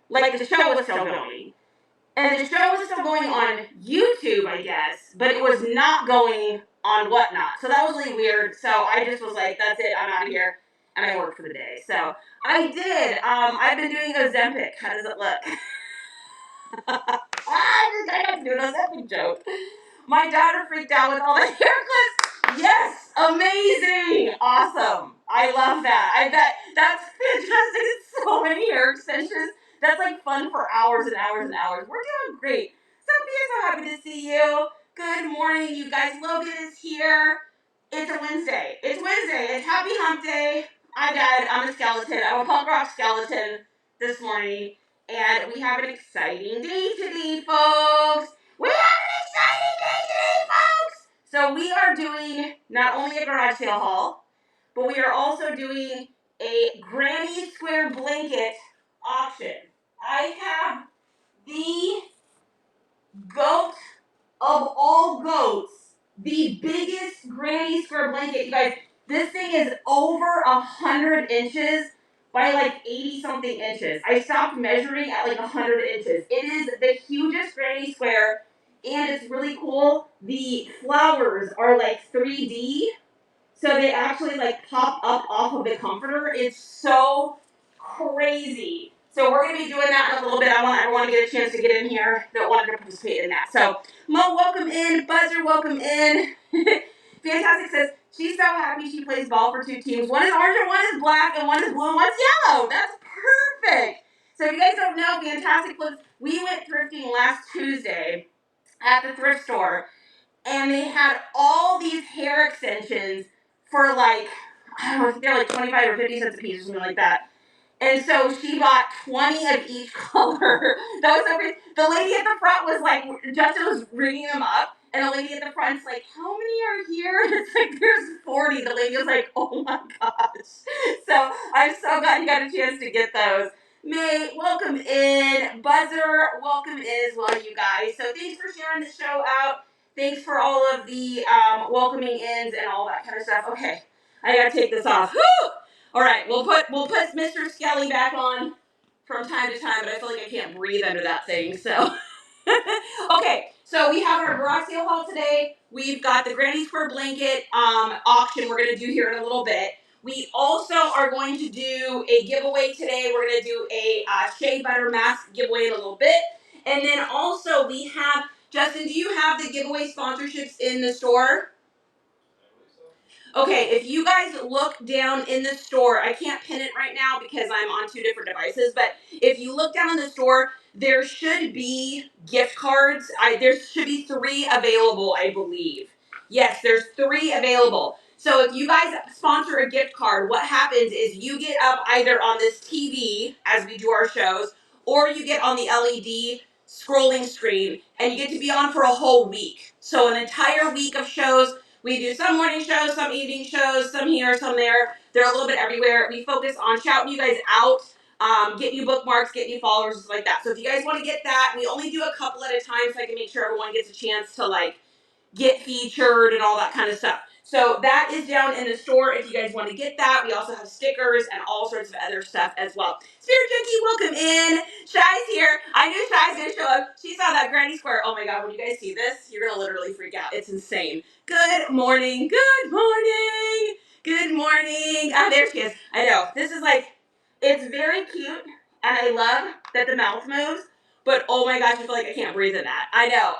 like the show was still going. And the show was still going on YouTube, I guess, but it was not going on Whatnot. So that was really weird. So I just was like, that's it, I'm out of here. And I worked for the day. So I did. I've been doing Ozempic. How does it look? I have to do an Ozempic joke. My daughter freaked out with all the hair clips. Yes, amazing, awesome. I love that. I bet that's fantastic. It's so many hair extensions. That's like fun for hours and hours and hours. We're doing great. Sophia, so happy to see you. Good morning, you guys. Logan is here. It's a Wednesday. It's Wednesday. It's Happy Hump Day. I'm a skeleton. I'm a punk rock skeleton this morning. And we have an exciting day today, folks. We have an exciting day today, folks. So we are doing not only a garage sale haul, but we are also doing a Granny Square blanket auction. I have the goat of all goats, the biggest Granny Square blanket. You guys, this thing is over 100 inches by like 80 something inches. I stopped measuring at like 100 inches. It is the hugest Granny Square, and it's really cool. The flowers are like 3D, so they actually like pop up off of the comforter. It's so crazy. So we're gonna be doing that in a little bit. I want to get a chance to get in here that wanted to participate in that. So Mo, welcome in. Buzzer, welcome in. Fantastic says she's so happy she plays ball for two teams. One is orange and one is black and one is blue and one's yellow. That's perfect. So if you guys don't know, Fantastic flips. We went thrifting last Tuesday at the thrift store, and they had all these hair extensions for like, I don't know, I think they're like 25 or 50 cents a piece or something like that. And so she bought 20 of each color. That was so crazy. The lady at the front was like, Justin was ringing them up, and the lady at the front's like, how many are here? And it's like, there's 40. The lady was like, oh my gosh. So I'm so glad you got a chance to get those. May, welcome in. Buzzer, welcome in as well, you guys. So thanks for sharing the show out. Thanks for all of the welcoming ins and all that kind of stuff. Okay, I gotta take this off. Woo! All right, we'll put Mr. Skelly back on from time to time, but I feel like I can't breathe under that thing. So, okay, so we have our garage sale haul today. We've got the Granny Square blanket auction we're gonna do here in a little bit. We also are going to do a giveaway today. We're gonna do a shea butter mask giveaway in a little bit, and then also we have Justin. Do you have the giveaway sponsorships in the store? Okay, if you guys look down in the store, I can't pin it right now because I'm on two different devices, but if you look down in the store, there should be gift cards. There should be 3 available, I believe. Yes, there's 3 available. So if you guys sponsor a gift card, what happens is you get up either on this TV as we do our shows, or you get on the LED scrolling screen, and you get to be on for a whole week. So an entire week of shows. We do some morning shows, some evening shows, some here, some there. They're a little bit everywhere. We focus on shouting you guys out, getting you bookmarks, getting you followers, just like that. So if you guys want to get that, we only do a couple at a time so I can make sure everyone gets a chance to like get featured and all that kind of stuff. So that is down in the store if you guys want to get that. We also have stickers and all sorts of other stuff as well. Spirit Junkie, welcome in. Shy's here. I knew Shy's going to show up. She saw that Granny Square. Oh my God, when you guys see this, you're going to literally freak out. It's insane. Good morning. Good morning. Good morning. Ah, there she is. I know. This is like, it's very cute, and I love that the mouth moves, but oh my gosh, I feel like I can't breathe in that. I know.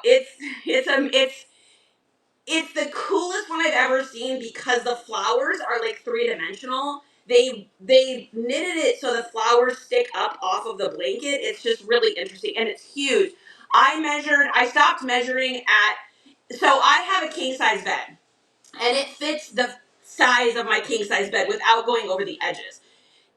It's the coolest one I've ever seen because the flowers are like 3-dimensional. They knitted it so the flowers stick up off of the blanket. It's just really interesting, and it's huge. I stopped measuring so I have a king size bed, and it fits the size of my king size bed without going over the edges.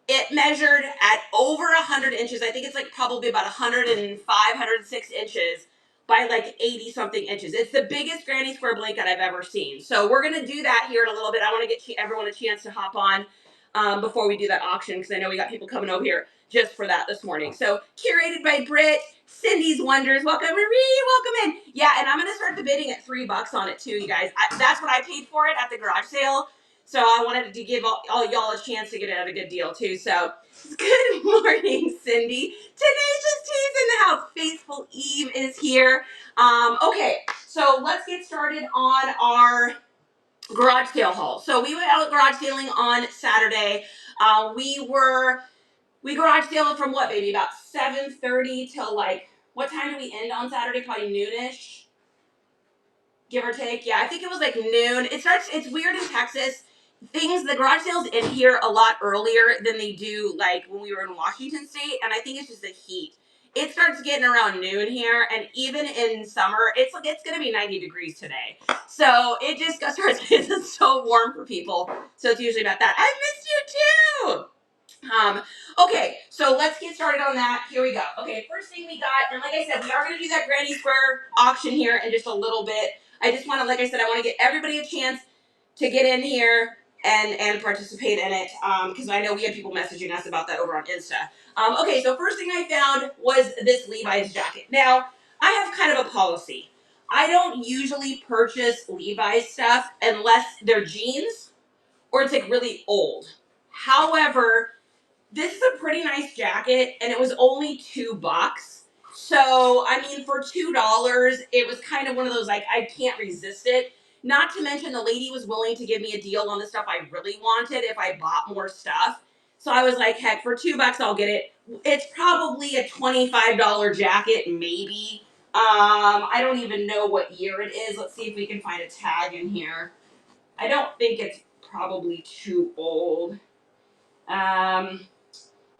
It measured at over 100 inches. I think it's like probably about 105, 106 inches by like 80 something inches. It's the biggest Granny Square blanket I've ever seen. So we're going to do that here in a little bit. I want to get everyone a chance to hop on before we do that auction, because I know we got people coming over here just for that this morning. So curated by Britt, Cindy's Wonders. Welcome, Marie. Welcome in. Yeah, and I'm going to start the bidding at $3 on it too, you guys. That's what I paid for it at the garage sale. So I wanted to give all y'all a chance to get it at a good deal too. So good morning, Cindy. Tenacious T's in the house. Faithful Eve is here. Okay, so let's get started on our garage sale haul. So we went out garage sailing on Saturday. We garage sale from what, baby? About 7:30 till like, what time do we end on Saturday? Probably noonish, give or take. Yeah, I think it was like noon. It's weird in Texas. The garage sales in here a lot earlier than they do like when we were in Washington State, and I think it's just the heat. It starts getting around noon here, and even in summer, it's gonna be 90 degrees today. So it just starts getting so warm for people. So it's usually about that. I missed you too. Okay, so let's get started on that. Here we go. Okay, first thing we got, and like I said, we are going to do that Granny Square auction here in just a little bit. I just want to, like I said, I want to get everybody a chance to get in here and participate in it, because I know we had people messaging us about that over on Insta. Okay, so first thing I found was this Levi's jacket. Now, I have kind of a policy. I don't usually purchase Levi's stuff unless they're jeans or it's like really old. However, this is a pretty nice jacket, and it was only $2. So, I mean, for $2, it was kind of one of those, like, I can't resist it. Not to mention, the lady was willing to give me a deal on the stuff I really wanted if I bought more stuff. So I was like, heck, for $2, I'll get it. It's probably a $25 jacket, maybe. I don't even know what year it is. Let's see if we can find a tag in here. I don't think it's probably too old.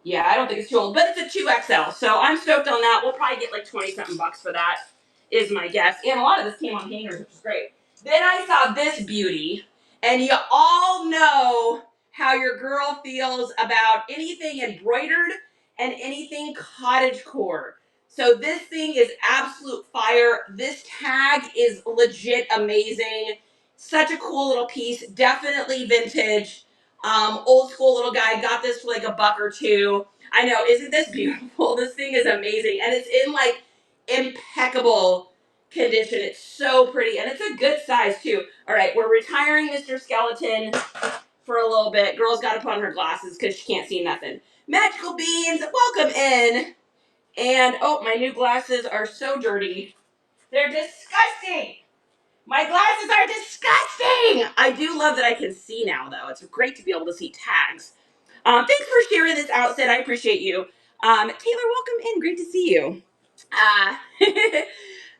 Yeah, I don't think it's too old, but it's a 2XL, so I'm stoked on that. We'll probably get like 20-something bucks for that, is my guess. And a lot of this came on hangers, which is great. Then I saw this beauty, and you all know how your girl feels about anything embroidered and anything cottagecore. So this thing is absolute fire. This tag is legit amazing. Such a cool little piece, definitely vintage. Old school little guy, got this for like $1 or $2. I know, isn't this beautiful? This thing is amazing, and it's in like impeccable condition. It's so pretty, and it's a good size too. All right, we're retiring Mr. Skeleton for a little bit. Girl's got to put on her glasses because she can't see nothing. Magical Beans, welcome in. And oh, my new glasses are so dirty. They're disgusting. My glasses are disgusting! I do love that I can see now, though. It's great to be able to see tags. Thanks for sharing this outfit. I appreciate you. Taylor, welcome in. Great to see you.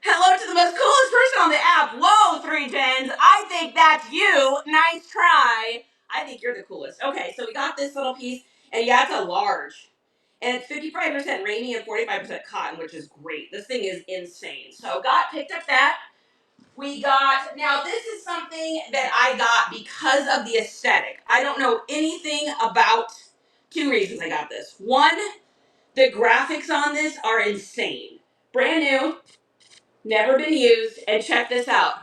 Hello to the most coolest person on the app. Whoa, 3 Tens. I think that's you. Nice try. I think you're the coolest. Okay, so we got this little piece, and yeah, it's a large. And it's 55% rainy and 45% cotton, which is great. This thing is insane. So picked up that. Now this is something that I got because of the aesthetic. I don't know anything about, 2 reasons I got this. One, the graphics on this are insane. Brand new, never been used, and check this out.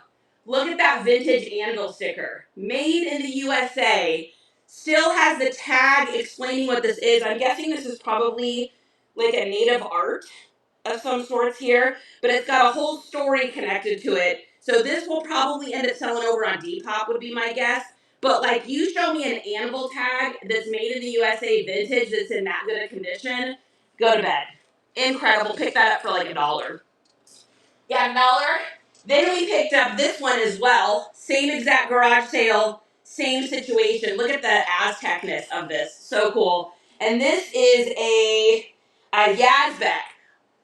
Look at that vintage anvil sticker. Made in the USA. Still has the tag explaining what this is. I'm guessing this is probably like a native art of some sorts here, but it's got a whole story connected to it. So this will probably end up selling over on Depop, would be my guess. But like, you show me an anvil tag that's made in the USA vintage that's in that good a condition, go to bed. Incredible. Pick that up for like $1. Yeah, $1. Then we picked up this one as well. Same exact garage sale, same situation. Look at the Aztecness of this. So cool. And this is a Yazbek.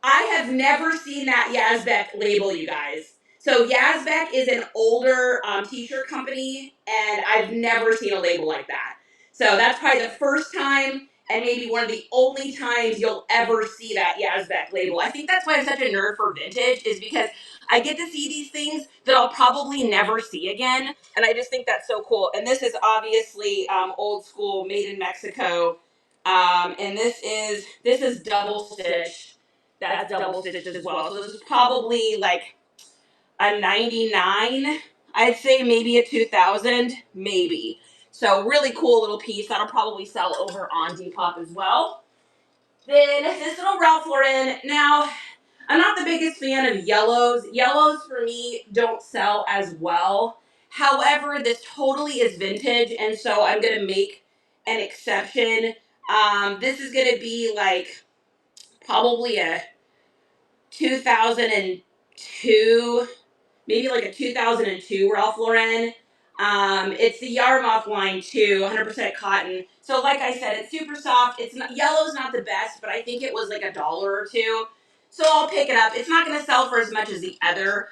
I have never seen that Yazbek label, you guys. So Yazbek is an older t-shirt company, and I've never seen a label like that. So that's probably the first time, and maybe one of the only times you'll ever see that Yazbek label. I think that's why I'm such a nerd for vintage, is because I get to see these things that I'll probably never see again, and I just think that's so cool. And this is obviously old school, made in Mexico, and this is double stitch. That's double stitched as well. So this is probably like a 99. I'd say maybe a 2000, maybe. So really cool little piece. That'll probably sell over on Depop as well. Then this little Ralph Lauren. Now, I'm not the biggest fan of yellows. Yellows for me don't sell as well. However, this totally is vintage, and so I'm gonna make an exception. This is gonna be like probably a 2002, maybe like a 2002 Ralph Lauren. It's the Yarmouth line too, 100% cotton. So like I said, it's super soft. It's not, yellow's not the best, but I think it was like $1 or $2. So I'll pick it up. It's not gonna sell for as much as the other.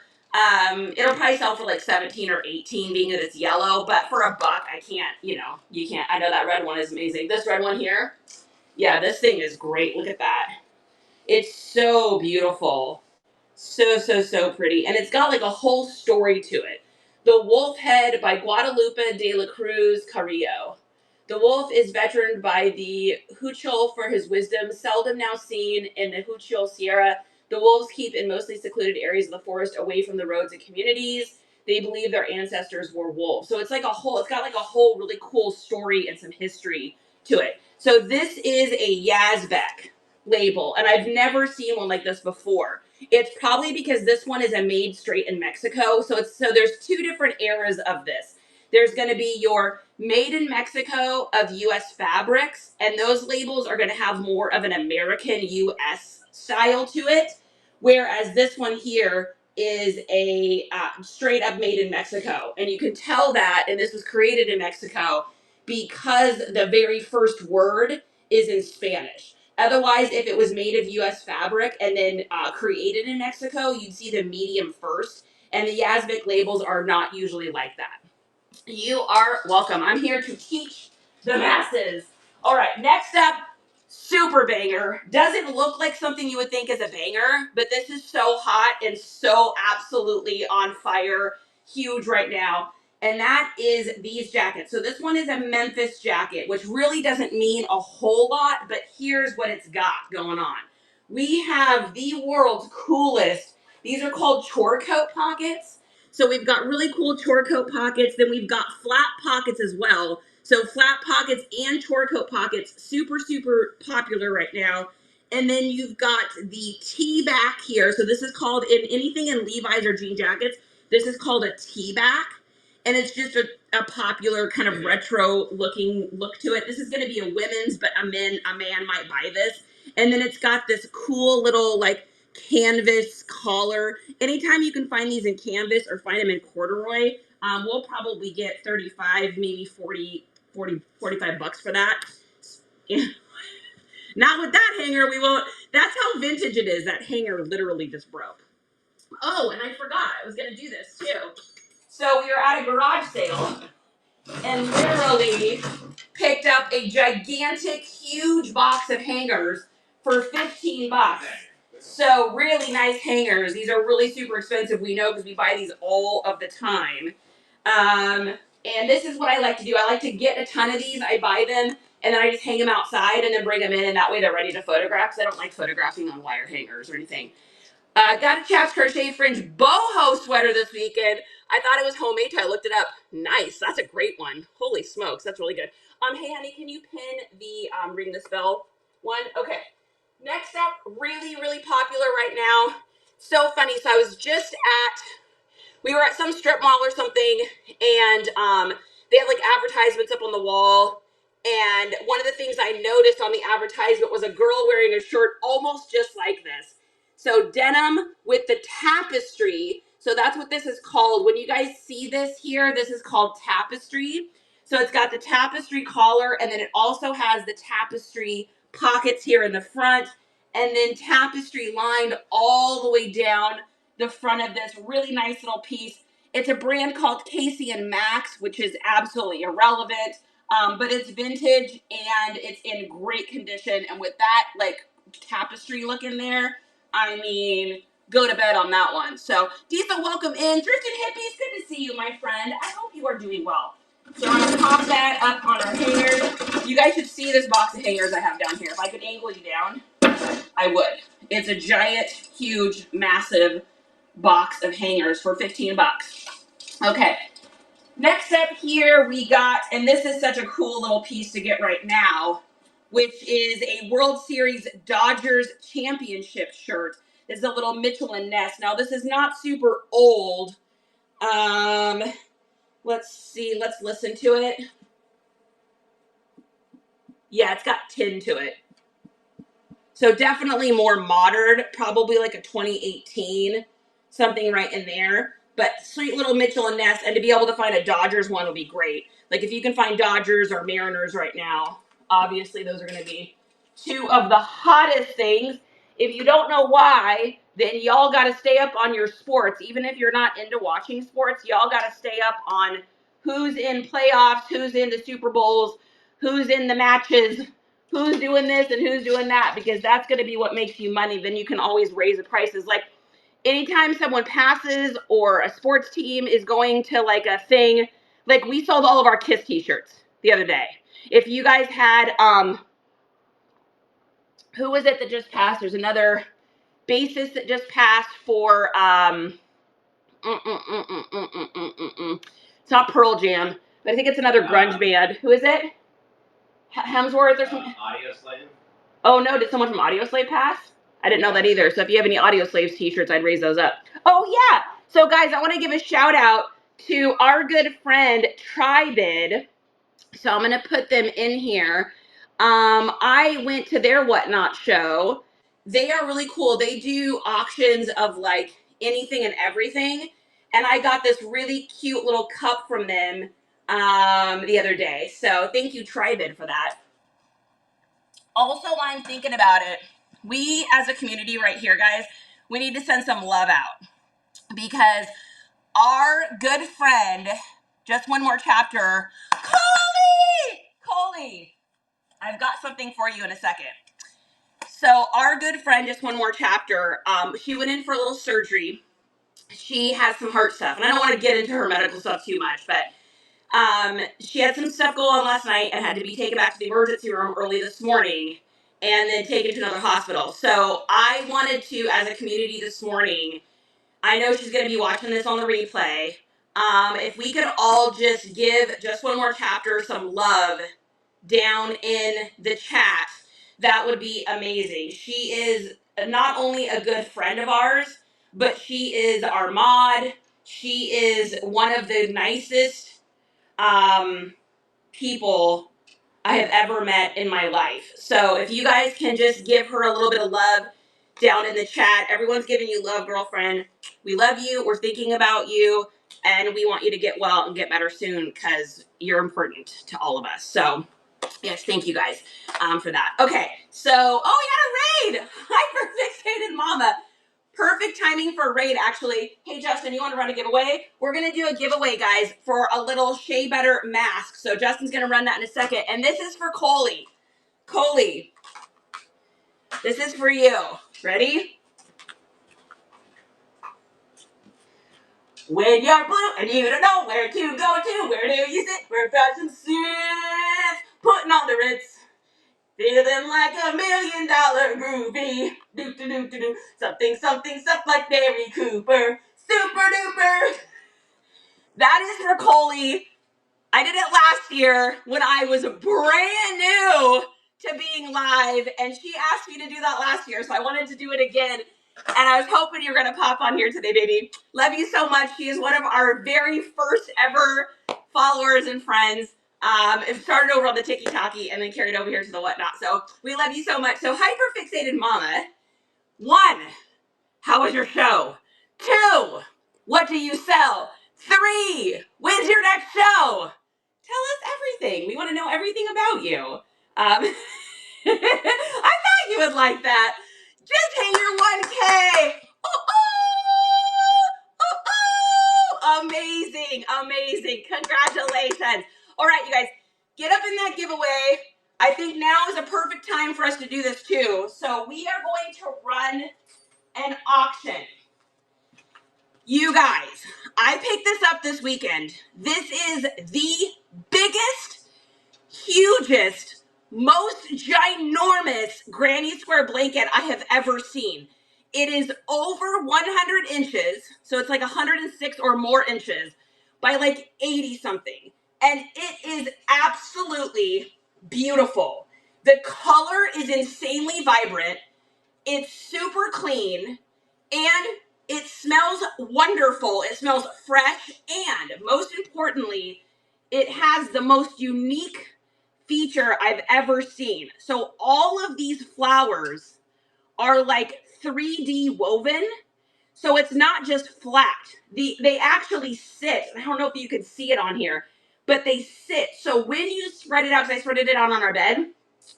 It'll probably sell for like 17 or 18, being that it's yellow, but for $1, I can't, you can't. I know that red one is amazing. This red one here, yeah, this thing is great. Look at that. It's so beautiful. So, so, so pretty. And it's got like a whole story to it. The Wolf Head by Guadalupe de la Cruz Carrillo. The wolf is veteraned by the Huichol for his wisdom, seldom now seen in the Huichol Sierra. The wolves keep in mostly secluded areas of the forest away from the roads and communities. They believe their ancestors were wolves. So it's like it's got like a whole really cool story and some history to it. So this is a Yazbek label, and I've never seen one like this before. It's probably because this one is a made straight in Mexico. So there's two different eras of this. There's going to be your made in Mexico of U.S. fabrics, and those labels are going to have more of an American U.S. style to it, whereas this one here is a straight up made in Mexico. And you can tell that, and this was created in Mexico, because the very first word is in Spanish. Otherwise, if it was made of U.S. fabric and then created in Mexico, you'd see the medium first. And the Yazbek labels are not usually like that. You are welcome. I'm here to teach the masses. All right, next up, super banger. Doesn't look like something you would think is a banger, but this is so hot and so absolutely on fire, huge right now. And that is these jackets. So this one is a Memphis jacket, which really doesn't mean a whole lot, but here's what it's got going on. We have the world's coolest, these are called chore coat pockets. So we've got really cool chore coat pockets. Then we've got flat pockets as well. So flat pockets and chore coat pockets, super, super popular right now. And then you've got the tee back here. So this is called, in anything in Levi's or jean jackets, this is called a tee back. And it's just a popular kind of retro looking look to it. This is going to be a women's, but a man might buy this. And then it's got this cool little like canvas collar. Anytime you can find these in canvas or find them in corduroy, we'll probably get 35, maybe 40, 45 bucks for that. Yeah. Not with that hanger, we won't. That's how vintage it is. That hanger literally just broke. Oh, and I forgot, I was gonna do this too. So we were at a garage sale and literally picked up a gigantic, huge box of hangers for 15 bucks. So really nice hangers. These are really super expensive, we know, because we buy these all of the time. And this is what I like to do. I like to get a ton of these. I buy them, and then I just hang them outside and then bring them in, and that way they're ready to photograph, because I don't like photographing on wire hangers or anything. Got a Chaps Crochet Fringe boho sweater this weekend. I thought it was homemade till I looked it up. Nice. That's a great one. Holy smokes. That's really good. Hey, honey, can you pin the ring this bell one? Okay. Next up, really, really popular right now. So funny. So I was just we were at some strip mall or something, and they had like advertisements up on the wall. And one of the things I noticed on the advertisement was a girl wearing a shirt almost just like this. So denim with the tapestry. So that's what this is called. When you guys see this here, this is called tapestry. So it's got the tapestry collar, and then it also has the tapestry pockets here in the front, and then tapestry lined all the way down the front of this really nice little piece. It's a brand called Casey and Max, which is absolutely irrelevant, but it's vintage and it's in great condition. And with that like tapestry look in there, I mean, go to bed on that one. So Deetha, welcome in. Thrifted Hippies, good to see you, my friend. I hope you are doing well. So I'm gonna pop that up on our hangers. You guys should see this box of hangers I have down here. If I could angle you down, I would. It's a giant, huge, massive box of hangers for 15 bucks. Okay. Next up here we got, and this is such a cool little piece to get right now, which is a World Series Dodgers Championship shirt. This is a little Mitchell and Ness. Now this is not super old. Let's see. Let's listen to it. Yeah, it's got tin to it. So definitely more modern, probably like a 2018, something right in there. But sweet little Mitchell and Ness, and to be able to find a Dodgers one would be great. Like if you can find Dodgers or Mariners right now, obviously those are going to be two of the hottest things. If you don't know why, then y'all got to stay up on your sports. Even if you're not into watching sports, y'all got to stay up on who's in playoffs, who's in the Super Bowls, who's in the matches, who's doing this and who's doing that, because that's going to be what makes you money. Then you can always raise the prices. Like anytime someone passes or a sports team is going to like a thing, like we sold all of our KISS t-shirts the other day. If you guys had, who was it that just passed? There's another bassist that just passed for, it's not Pearl Jam, but I think it's another grunge band. Who is it? Hemsworth or something? Audio Slave. Oh no, did someone from Audio Slave pass? I didn't know that either. So if you have any Audio Slaves t-shirts, I'd raise those up. Oh yeah. So guys, I want to give a shout out to our good friend Tribid. So I'm going to put them in here. I went to their Whatnot show. They are really cool. They do auctions of like anything and everything. And I got this really cute little cup from them the other day. So thank you, Tribid, for that. Also, while I'm thinking about it, we as a community right here, guys, we need to send some love out because our good friend, just one more chapter, Coley, I've got something for you in a second. So our good friend, just one more chapter, she went in for a little surgery. She has some heart stuff, and I don't want to get into her medical stuff too much, but she had some stuff go on last night and had to be taken back to the emergency room early this morning and then taken to another hospital. So I wanted to, as a community this morning, I know she's going to be watching this on the replay. If we could all just give just one more chapter some love down in the chat, that would be amazing. She is not only a good friend of ours, but she is our mod. She is one of the nicest people I have ever met in my life. So if you guys can just give her a little bit of love down in the chat. Everyone's giving you love, girlfriend. We love you. We're thinking about you. And we want you to get well and get better soon because you're important to all of us. So yes, thank you guys for that. Okay, so, oh, we got a raid. Hyperfixated mama. Perfect timing for a raid, actually. Hey, Justin, you want to run a giveaway? We're going to do a giveaway, guys, for a little Shea Butter mask. So Justin's going to run that in a second. And this is for Coley. Coley, this is for you. Ready? When you're blue and you don't know where to go to, where do you sit? Where fashion sits? Putting on the Ritz. Feeling like $1 million groovy. Do. Something, stuff like Mary Cooper. Super duper. That is for Coley. I did it last year when I was brand new to being live, and she asked me to do that last year, so I wanted to do it again. And I was hoping you were going to pop on here today, baby. Love you so much. She is one of our very first ever followers and friends. It started over on the TikTok and then carried over here to the Whatnot. So we love you so much. So Hyperfixated Mama, 1, how was your show? 2, what do you sell? 3, when's your next show? Tell us everything. We want to know everything about you. I thought you would like that. Just hit your 1K. Amazing, amazing. Congratulations. All right, you guys, get up in that giveaway. I think now is a perfect time for us to do this too. So we are going to run an auction. You guys, I picked this up this weekend. This is the biggest, hugest, most ginormous granny square blanket I have ever seen. It is over 100 inches, so it's like 106 or more inches by like 80 something. And it is absolutely beautiful. The color is insanely vibrant. It's super clean. And It smells wonderful. It smells fresh, and most importantly, it has the most unique feature I've ever seen. So all of these flowers are like 3D woven. So it's not just flat. They actually sit. I don't know if you can see it on here, but they sit. So when you spread it out, because I spreaded it out on our bed,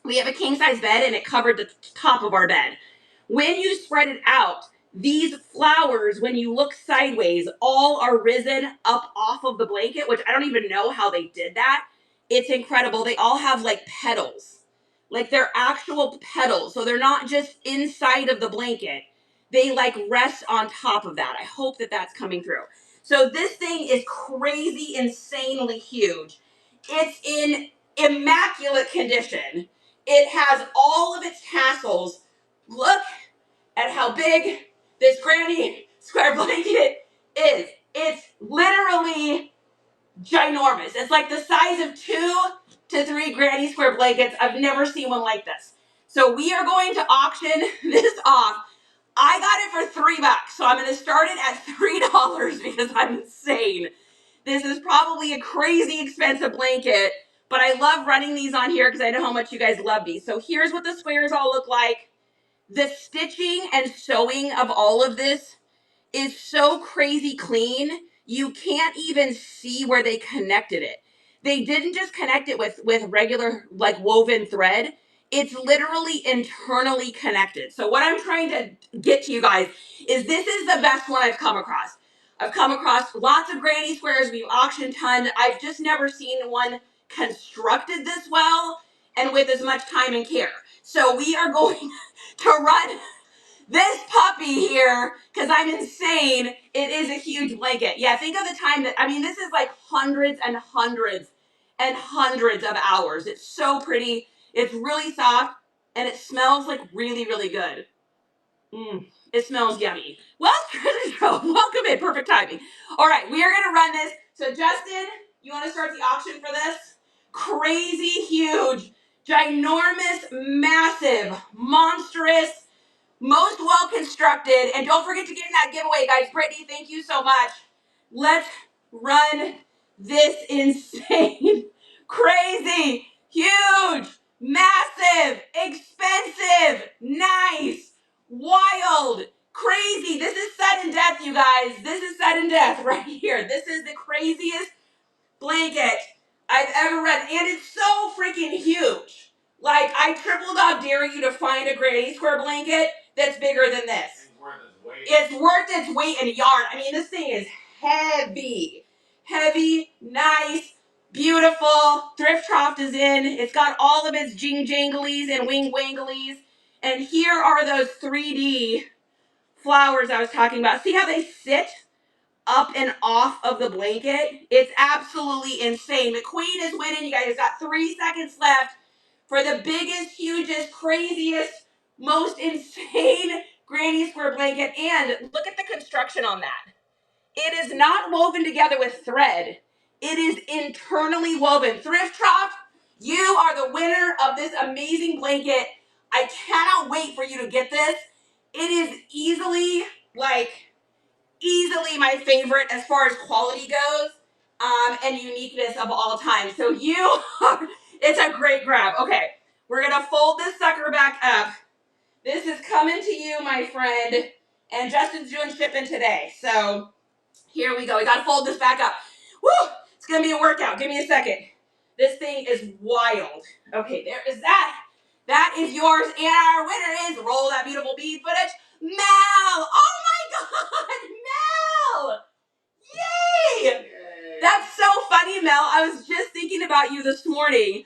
we have a king size bed and it covered the top of our bed. When you spread it out, these flowers, when you look sideways, all are risen up off of the blanket, which I don't even know how they did that. It's incredible. They all have like petals, like they're actual petals. So they're not just inside of the blanket. They like rest on top of that. I hope that that's coming through. So this thing is crazy, insanely huge. It's in immaculate condition. It has all of its tassels. Look at how big this granny square blanket is. It's literally ginormous. It's like the size of 2 to 3 granny square blankets. I've never seen one like this. So we are going to auction this off. I got it for $3, so I'm going to start it at $3 because I'm insane. This is probably a crazy expensive blanket, but I love running these on here because I know how much you guys love these. So here's what the squares all look like. The stitching and sewing of all of this is so crazy clean. You can't even see where they connected it. They didn't just connect it with regular like woven thread. It's literally internally connected. So what I'm trying to get to you guys is this is the best one I've come across. I've come across lots of granny squares. We've auctioned tons. I've just never seen one constructed this well and with as much time and care. So we are going to run this puppy here, because I'm insane, it is a huge blanket. Yeah, think of the time that, I mean, this is like hundreds and hundreds and hundreds of hours. It's so pretty. It's really soft, and it smells like really, really good. It smells yummy. Well, Treasure Trove, welcome in. Perfect timing. All right, we are going to run this. So, Justin, you want to start the auction for this? Crazy huge, ginormous, massive, monstrous, most well constructed, and don't forget to get in that giveaway, guys. Brittany, thank you so much. Let's run this insane, crazy, huge, massive, expensive, nice, wild, crazy. This is sudden death, you guys. This is sudden death right here. This is the craziest blanket I've ever read, and it's so freaking huge. Like, I triple dog dare you to find a granny square blanket that's bigger than this. It's worth its weight in yarn. I mean, this thing is heavy. Heavy, nice, beautiful. Thrift Trough is in. It's got all of its jing janglies and wing wanglies. And here are those 3D flowers I was talking about. See how they sit up and off of the blanket? It's absolutely insane. The queen is winning. You guys got 3 seconds left for the biggest, hugest, craziest, most insane granny square blanket. And look at the construction on that. It is not woven together with thread. It is internally woven. Thrift Trough, you are the winner of this amazing blanket. I cannot wait for you to get this. It is easily my favorite as far as quality goes, and uniqueness of all time. So it's a great grab. Okay, we're gonna fold this sucker back up. This is coming to you, my friend, and Justin's doing shipping today. So here we go. We gotta fold this back up. Woo! It's gonna be a workout. Give me a second. This thing is wild. Okay, there is that. That is yours, and our winner is, roll that beautiful bead footage, Mel! Oh my God, Mel! Yay! That's so funny, Mel. I was just thinking about you this morning.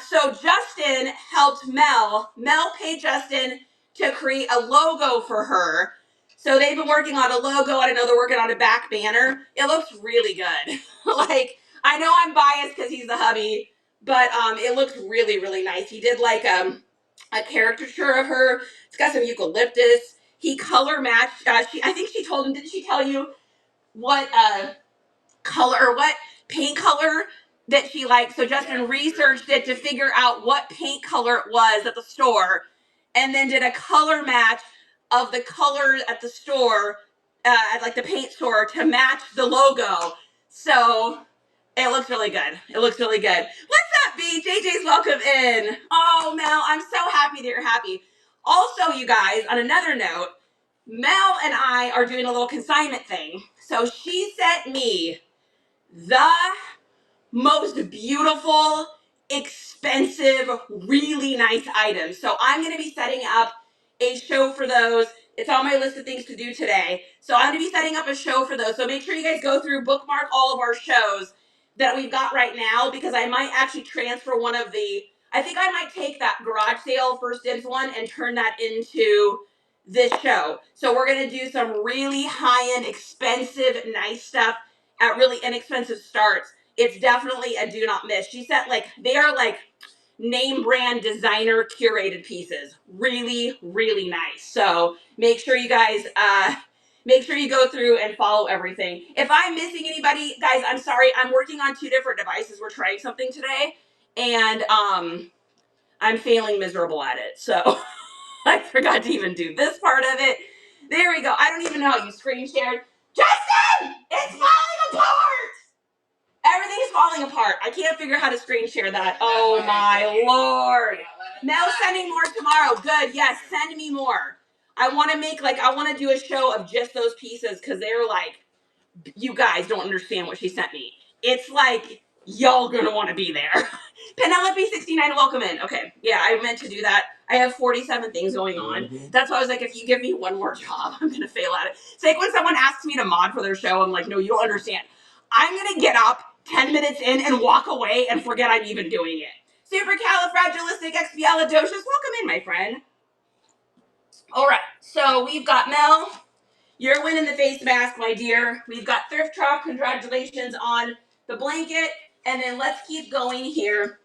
So Justin helped Mel. Mel paid Justin to create a logo for her. So they've been working on a logo, and I know they're working on a back banner. It looks really good. Like, I know I'm biased because he's the hubby, but it looks really, really nice. He did like a caricature of her. It's got some eucalyptus. He color matched. I think she told him. Didn't she tell you what color or what paint color that she liked? So Justin researched it to figure out what paint color it was at the store, and then did a color match of the colors at the store at like the paint store to match the logo. So it looks really good. It looks really good. What's up, B? JJ's welcome in. Oh, Mel, I'm so happy that you're happy. Also, you guys, on another note, Mel and I are doing a little consignment thing. So she sent me the most beautiful, expensive, really nice items. So I'm going to be setting up a show for those. It's on my list of things to do today. So I'm going to be setting up a show for those. So make sure you guys go through, bookmark all of our shows that we've got right now, because I might actually transfer one of the, I think I might take that garage sale first dibs one and turn that into this show. So we're going to do some really high-end, expensive, nice stuff at really inexpensive starts. It's definitely a do not miss. She said, like, they are like name brand designer curated pieces. Really, really nice. So make sure you guys, make sure you go through and follow everything. If I'm missing anybody, guys, I'm sorry. I'm working on 2 different devices. We're trying something today, and I'm failing miserable at it. So I forgot to even do this part of it. There we go. I don't even know how you screen shared. Justin, it's falling apart. Everything's falling apart. I can't figure out how to screen share that. Oh my Lord. Mel's sending more tomorrow. Good. Yes, send me more. I want to make I want to do a show of just those pieces, because they're like, you guys don't understand what she sent me. It's like, y'all gonna want to be there. Penelope 69, welcome in. Okay, yeah, I meant to do that. I have 47 things going on. That's why I was like, if you give me one more job, I'm gonna fail at it. It's like when someone asks me to mod for their show, I'm like, no, you don't understand. I'm gonna get up 10 minutes in and walk away and forget I'm even doing it. Supercalifragilisticexpialidocious, welcome in, my friend. All right, so we've got Mel. You're winning the face mask, my dear. We've got Thrift Trop. Congratulations on the blanket. And then let's keep going here.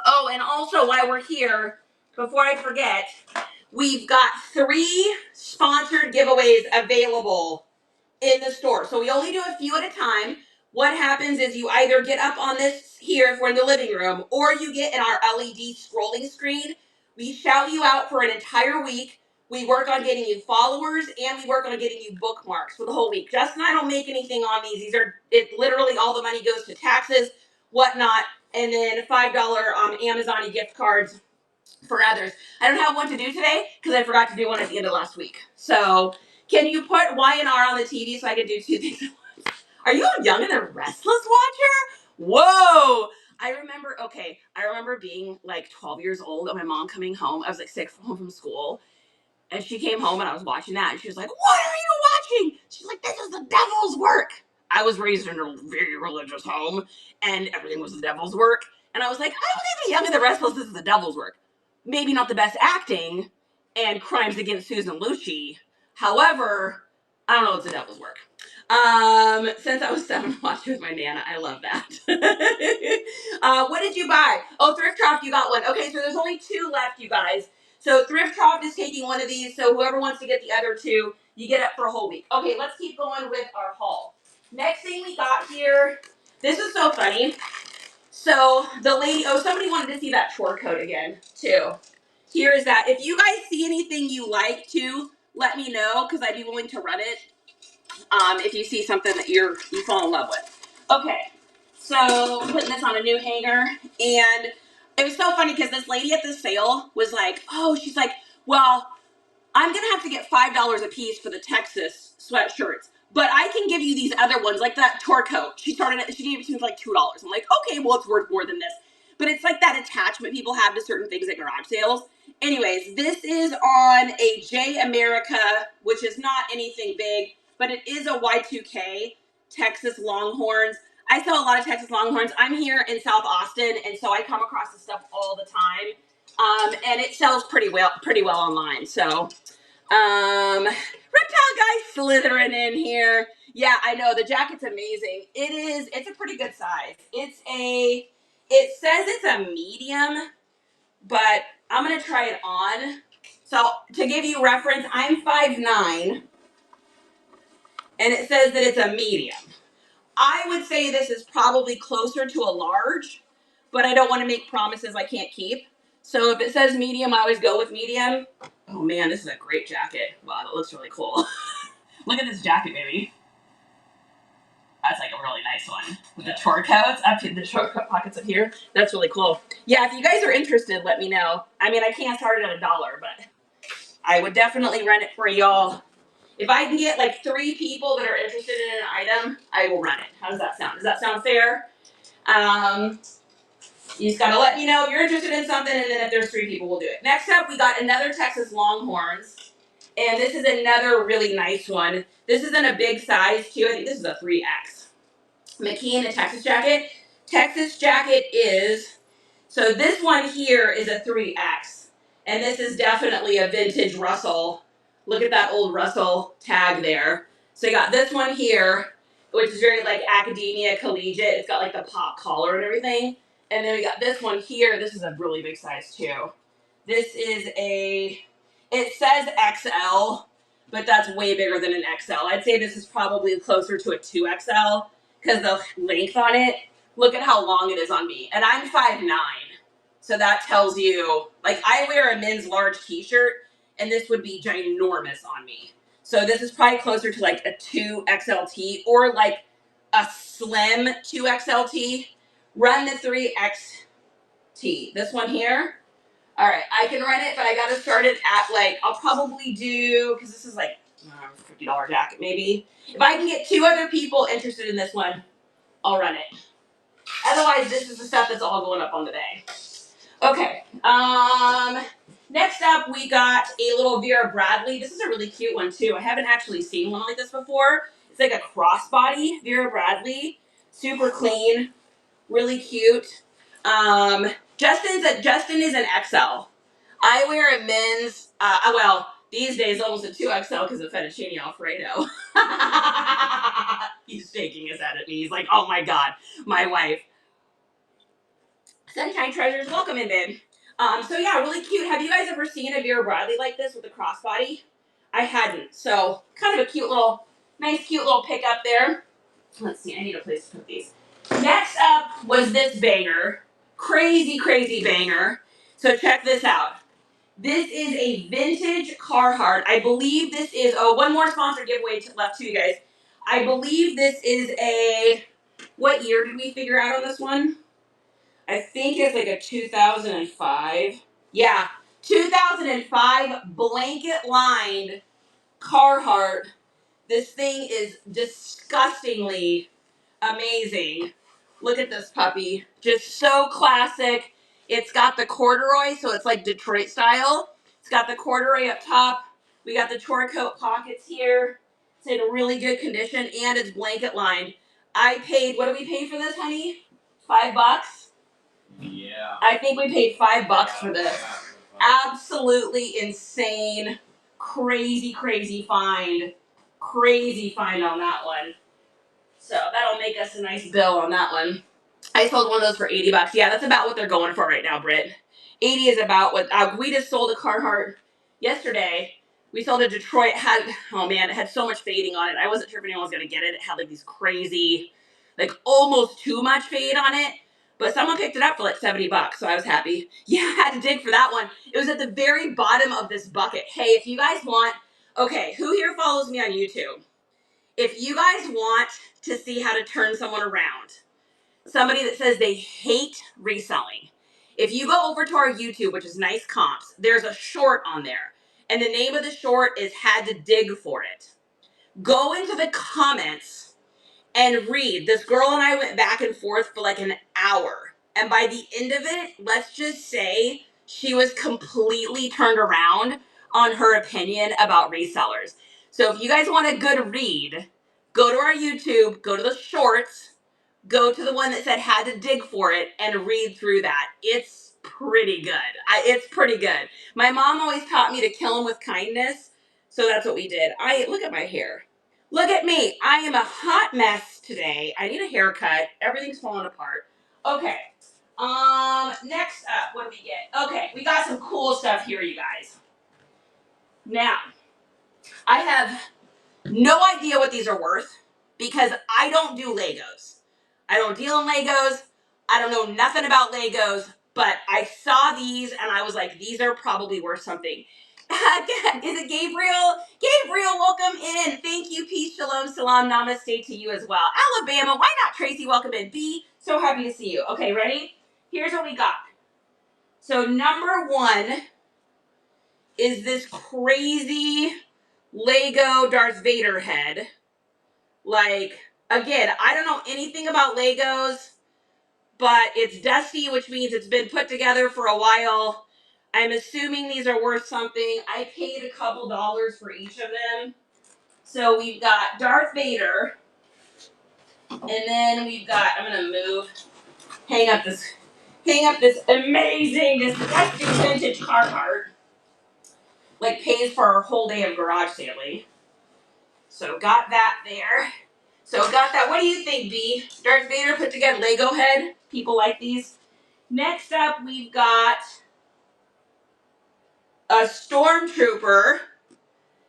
Oh, and also while we're here, before I forget, we've got 3 sponsored giveaways available in the store. So we only do a few at a time. What happens is you either get up on this here if we're in the living room, or you get in our LED scrolling screen. We shout you out for an entire week. We work on getting you followers, and we work on getting you bookmarks for the whole week. Justin and I don't make anything on these. It literally all the money goes to taxes, whatnot, and then $5 Amazon gift cards for others. I don't have one to do today because I forgot to do one at the end of last week. So can you put Y and R on the TV so I can do 2 things at once? Are you a Young and the Restless watcher? Whoa! I remember being like 12 years old and my mom coming home. I was like sick home from school. And she came home and I was watching that, and she was like, "What are you watching?" She's like, "This is the devil's work." I was raised in a very religious home, and everything was the devil's work. And I was like, I believe The Young and the Restless, this is the devil's work. Maybe not the best acting, and Crimes Against Susan Lucci. However, I don't know, it's the devil's work. Since I was 7 watching with my Nana, I love that. What did you buy? Oh, Thrift Trop, you got one. Okay, so there's only 2 left, you guys. So Thrift Trop is taking one of these, so whoever wants to get the other 2, you get it for a whole week. Okay, let's keep going with our haul. Next thing we got here, this is so funny. So the lady, somebody wanted to see that chore code again, too. Here is that. If you guys see anything you like, too, let me know, because I'd be willing to run it. If you see something that you fall in love with. Okay, so I'm putting this on a new hanger, and it was so funny because this lady at the sale was like, she's like, well, I'm going to have to get $5 a piece for the Texas sweatshirts, but I can give you these other ones, like that tour coat. She gave it to me for like $2. I'm like, okay, well, it's worth more than this. But it's like that attachment people have to certain things at garage sales. Anyways, this is on a J America, which is not anything big, but it is a Y2K Texas Longhorns. I sell a lot of Texas Longhorns. I'm here in South Austin, and so I come across this stuff all the time. And it sells pretty well online. So, reptile guy slithering in here. Yeah, I know the jacket's amazing. It's a pretty good size. It says it's a medium, but I'm gonna try it on. So to give you reference, I'm 5'9", and it says that it's a medium. I would say this is probably closer to a large, but I don't want to make promises I can't keep. So if it says medium, I always go with medium. Oh man, this is a great jacket. Wow, that looks really cool. Look at this jacket, baby. That's like a really nice one with the chore coats up here, the chore coat pockets up here. That's really cool. Yeah, if you guys are interested, let me know. I mean, I can't start it at $1, but I would definitely rent it for y'all. If I can get like 3 people that are interested in an item, I will rent it. How does that sound? Does that sound fair? You just gotta let me know if you're interested in something, and then if there's 3 people, we'll do it. Next up, we got another Texas Longhorns. And this is another really nice one. This is in a big size too. I think this is a 3X. McKean, a Texas jacket. Texas jacket is, so this one here is a 3X. And this is definitely a vintage Russell. Look at that old Russell tag there. So you got this one here, which is very like academia, collegiate. It's got like the pop collar and everything. And then we got this one here. This is a really big size too. This is it says XL, but that's way bigger than an XL. I'd say this is probably closer to a 2XL because the length on it, look at how long it is on me. And I'm 5'9", so that tells you, like I wear a men's large t-shirt, and this would be ginormous on me. So this is probably closer to like a 2XLT or like a slim 2XLT. Run the 3XT. This one here. All right, I can run it, but I got to start it at like, I'll probably do, because this is like $50 jacket maybe. If I can get 2 other people interested in this one, I'll run it. Otherwise, this is the stuff that's all going up on the day. Okay, next up we got a little Vera Bradley. This is a really cute one too. I haven't actually seen one like this before. It's like a crossbody Vera Bradley. Super clean, really cute. Justin is an XL. I wear a men's, well, these days almost a 2XL because of fettuccine Alfredo. He's shaking his head at me. He's like, oh my God, my wife. Sunshine Treasures, welcome in, babe. So yeah, really cute. Have you guys ever seen a Vera Bradley like this with a crossbody? I hadn't. So kind of a cute little, nice cute little pickup there. Let's see, I need a place to put these. Next up was this banger. Crazy, crazy banger. So check this out. This is a vintage Carhartt. I believe this is, one more sponsor giveaway left to you guys. I believe this is a, what year did we figure out on this one? I think it's like a 2005. Yeah, 2005 blanket lined Carhartt. This thing is disgustingly amazing. Look at this puppy. Just so classic. It's got the corduroy, so it's like Detroit style. It's got the corduroy up top. We got the chore coat pockets here. It's in really good condition, and it's blanket lined. I paid, what did we pay for this, honey? $5? Yeah. I think we paid $5 for this. Absolutely insane. Crazy, crazy find. Crazy find on that one. So that'll make us a nice bill on that one. I sold one of those for $80. Yeah, that's about what they're going for right now, Britt. 80 is about what we just sold a Carhartt yesterday. We sold a Detroit. Oh man, it had so much fading on it. I wasn't sure if anyone was gonna get it. It had like these crazy, like almost too much fade on it. But someone picked it up for like $70, so I was happy. Yeah, I had to dig for that one. It was at the very bottom of this bucket. Hey, if you guys want, okay, who here follows me on YouTube? If you guys want to see how to turn someone around, somebody that says they hate reselling, if you go over to our YouTube, which is Nice Comps, there's a short on there. And the name of the short is Had to Dig for It. Go into the comments and read. This girl and I went back and forth for like an hour. And by the end of it, let's just say she was completely turned around on her opinion about resellers. So if you guys want a good read, go to our YouTube, go to the shorts, go to the one that said Had to Dig for It, and read through that. It's pretty good. It's pretty good. My mom always taught me to kill them with kindness, so that's what we did. Look at my hair. Look at me. I am a hot mess today. I need a haircut. Everything's falling apart. Okay. Next up, what do we get? Okay, we got some cool stuff here, you guys. Now, I have no idea what these are worth because I don't do Legos. I don't deal in Legos. I don't know nothing about Legos, but I saw these and I was like, these are probably worth something. Is it Gabriel? Gabriel, welcome in. Thank you Shalom, salam, namaste to you as well. Alabama, why not? Tracy, welcome in. B, so happy to see you. Okay, ready? Here's what we got. So number one is this crazy Lego Darth Vader head. Like, again, I don't know anything about Legos, but it's dusty, which means it's been put together for a while. I'm assuming these are worth something. I paid a couple dollars for each of them. So we've got Darth Vader, and then we've got, I'm gonna move, hang up this amazing, this dusty vintage car cart. Like pays for our whole day of garage sailing. So got that there. So got that. What do you think, B? Darth Vader put together Lego head. People like these. Next up, we've got a Stormtrooper.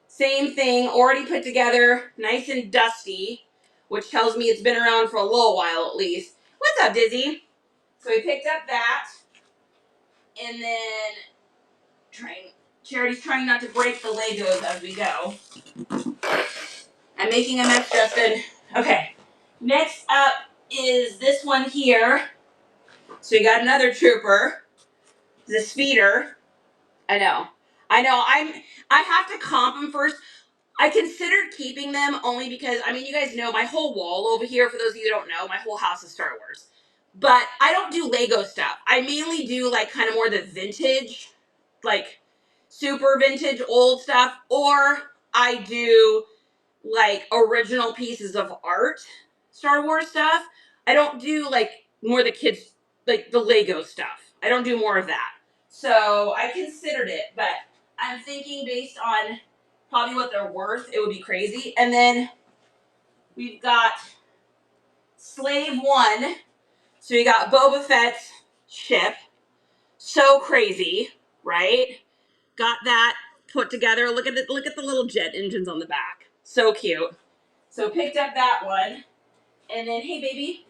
Same thing, already put together, nice and dusty, which tells me it's been around for a little while at least. What's up, Dizzy? So we picked up that, and then Charity's trying not to break the Legos as we go. I'm making a mess, Justin. Okay, next up is this one here. So we got another trooper, the speeder. I know. I have to comp them first. I considered keeping them only because, I mean, you guys know my whole wall over here, for those of you who don't know, my whole house is Star Wars. But I don't do Lego stuff. I mainly do like kind of more the vintage, like super vintage old stuff, or I do like original pieces of art, Star Wars stuff. I don't do like more the kids, like the Lego stuff. I don't do more of that. So I considered it, but I'm thinking based on probably what they're worth, it would be crazy. And then we've got Slave One. So we got Boba Fett's ship. So crazy, right? Got that put together. Look at the little jet engines on the back. So cute. So picked up that one. And then, hey baby,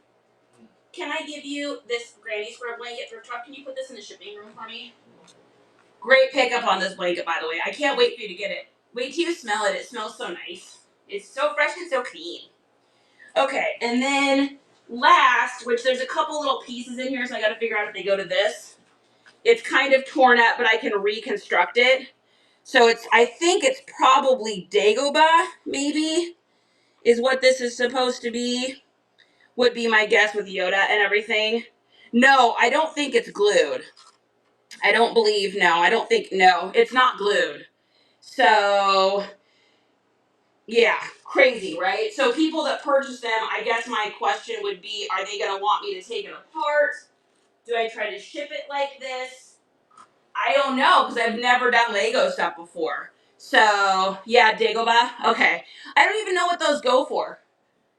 can I give you this granny square blanket for a truck? Can you put this in the shipping room for me? Great pickup on this blanket, by the way. I can't wait for you to get it. Wait till you smell it. It smells so nice. It's so fresh and so clean. Okay, and then last, which there's a couple little pieces in here, so I got to figure out if they go to this. It's kind of torn up, but I can reconstruct it. So I think it's probably Dagobah, maybe, is what this is supposed to be. Would be my guess with Yoda and everything. No, I don't think it's glued. I don't believe, no, it's not glued. So, yeah, crazy, right? So people that purchase them, I guess my question would be, are they going to want me to take it apart? Do I try to ship it like this? I don't know, because I've never done Lego stuff before. So, yeah, Dagobah. Okay. I don't even know what those go for.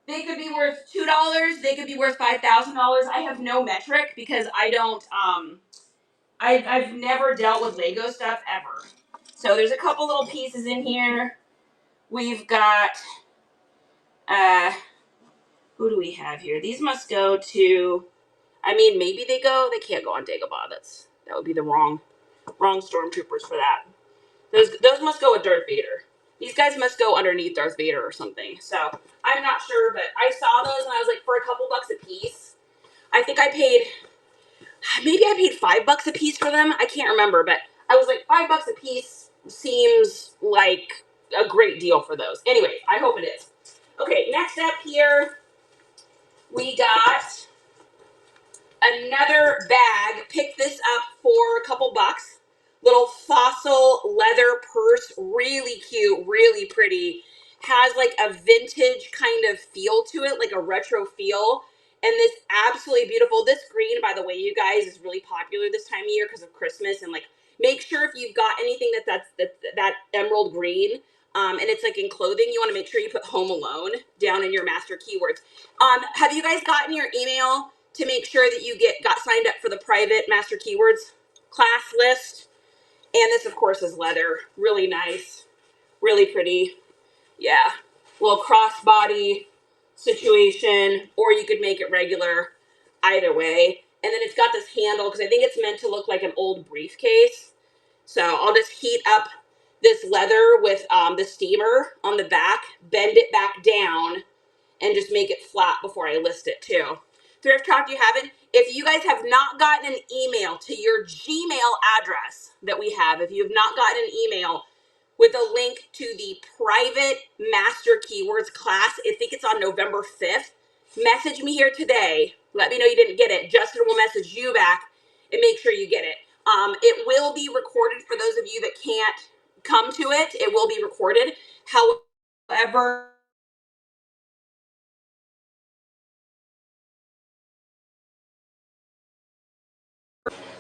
They could be worth $2. They could be worth $5,000. I have no metric because I don't, I've never dealt with Lego stuff ever. So there's a couple little pieces in here. We've got, who do we have here? These must go to, I mean, maybe they can't go on Dagobah. That would be the wrong stormtroopers for that. Those must go with Darth Vader. These guys must go underneath Darth Vader or something. So I'm not sure, but I saw those and I was like, for a couple bucks a piece. I think maybe I paid $5 a piece for them. I can't remember, but I was like, $5 a piece seems like a great deal for those. Anyway, I hope it is. Okay, next up here, we got another bag. Picked this up for a couple bucks. Little fossil leather purse, really cute, really pretty. Has like a vintage kind of feel to it, like a retro feel. And this absolutely beautiful, this green, by the way, you guys, is really popular this time of year because of Christmas. And like, make sure if you've got anything that emerald green, and it's like in clothing, you want to make sure you put Home Alone down in your master keywords. Have you guys gotten your email to make sure that you got signed up for the private master keywords class list? And this, of course, is leather. Really nice. Really pretty. Yeah. Little crossbody situation, or you could make it regular. Either way. And then it's got this handle because I think it's meant to look like an old briefcase. So I'll just heat up this leather with the steamer on the back, bend it back down, and just make it flat before I list it too. Thrift Talk, you haven't? If you guys have not gotten an email to your Gmail address that we have, if you have not gotten an email with a link to the private Master Keywords class, I think it's on November 5th, message me here today. Let me know you didn't get it. Justin will message you back and make sure you get it. It will be recorded for those of you that can't come to it. It will be recorded. However,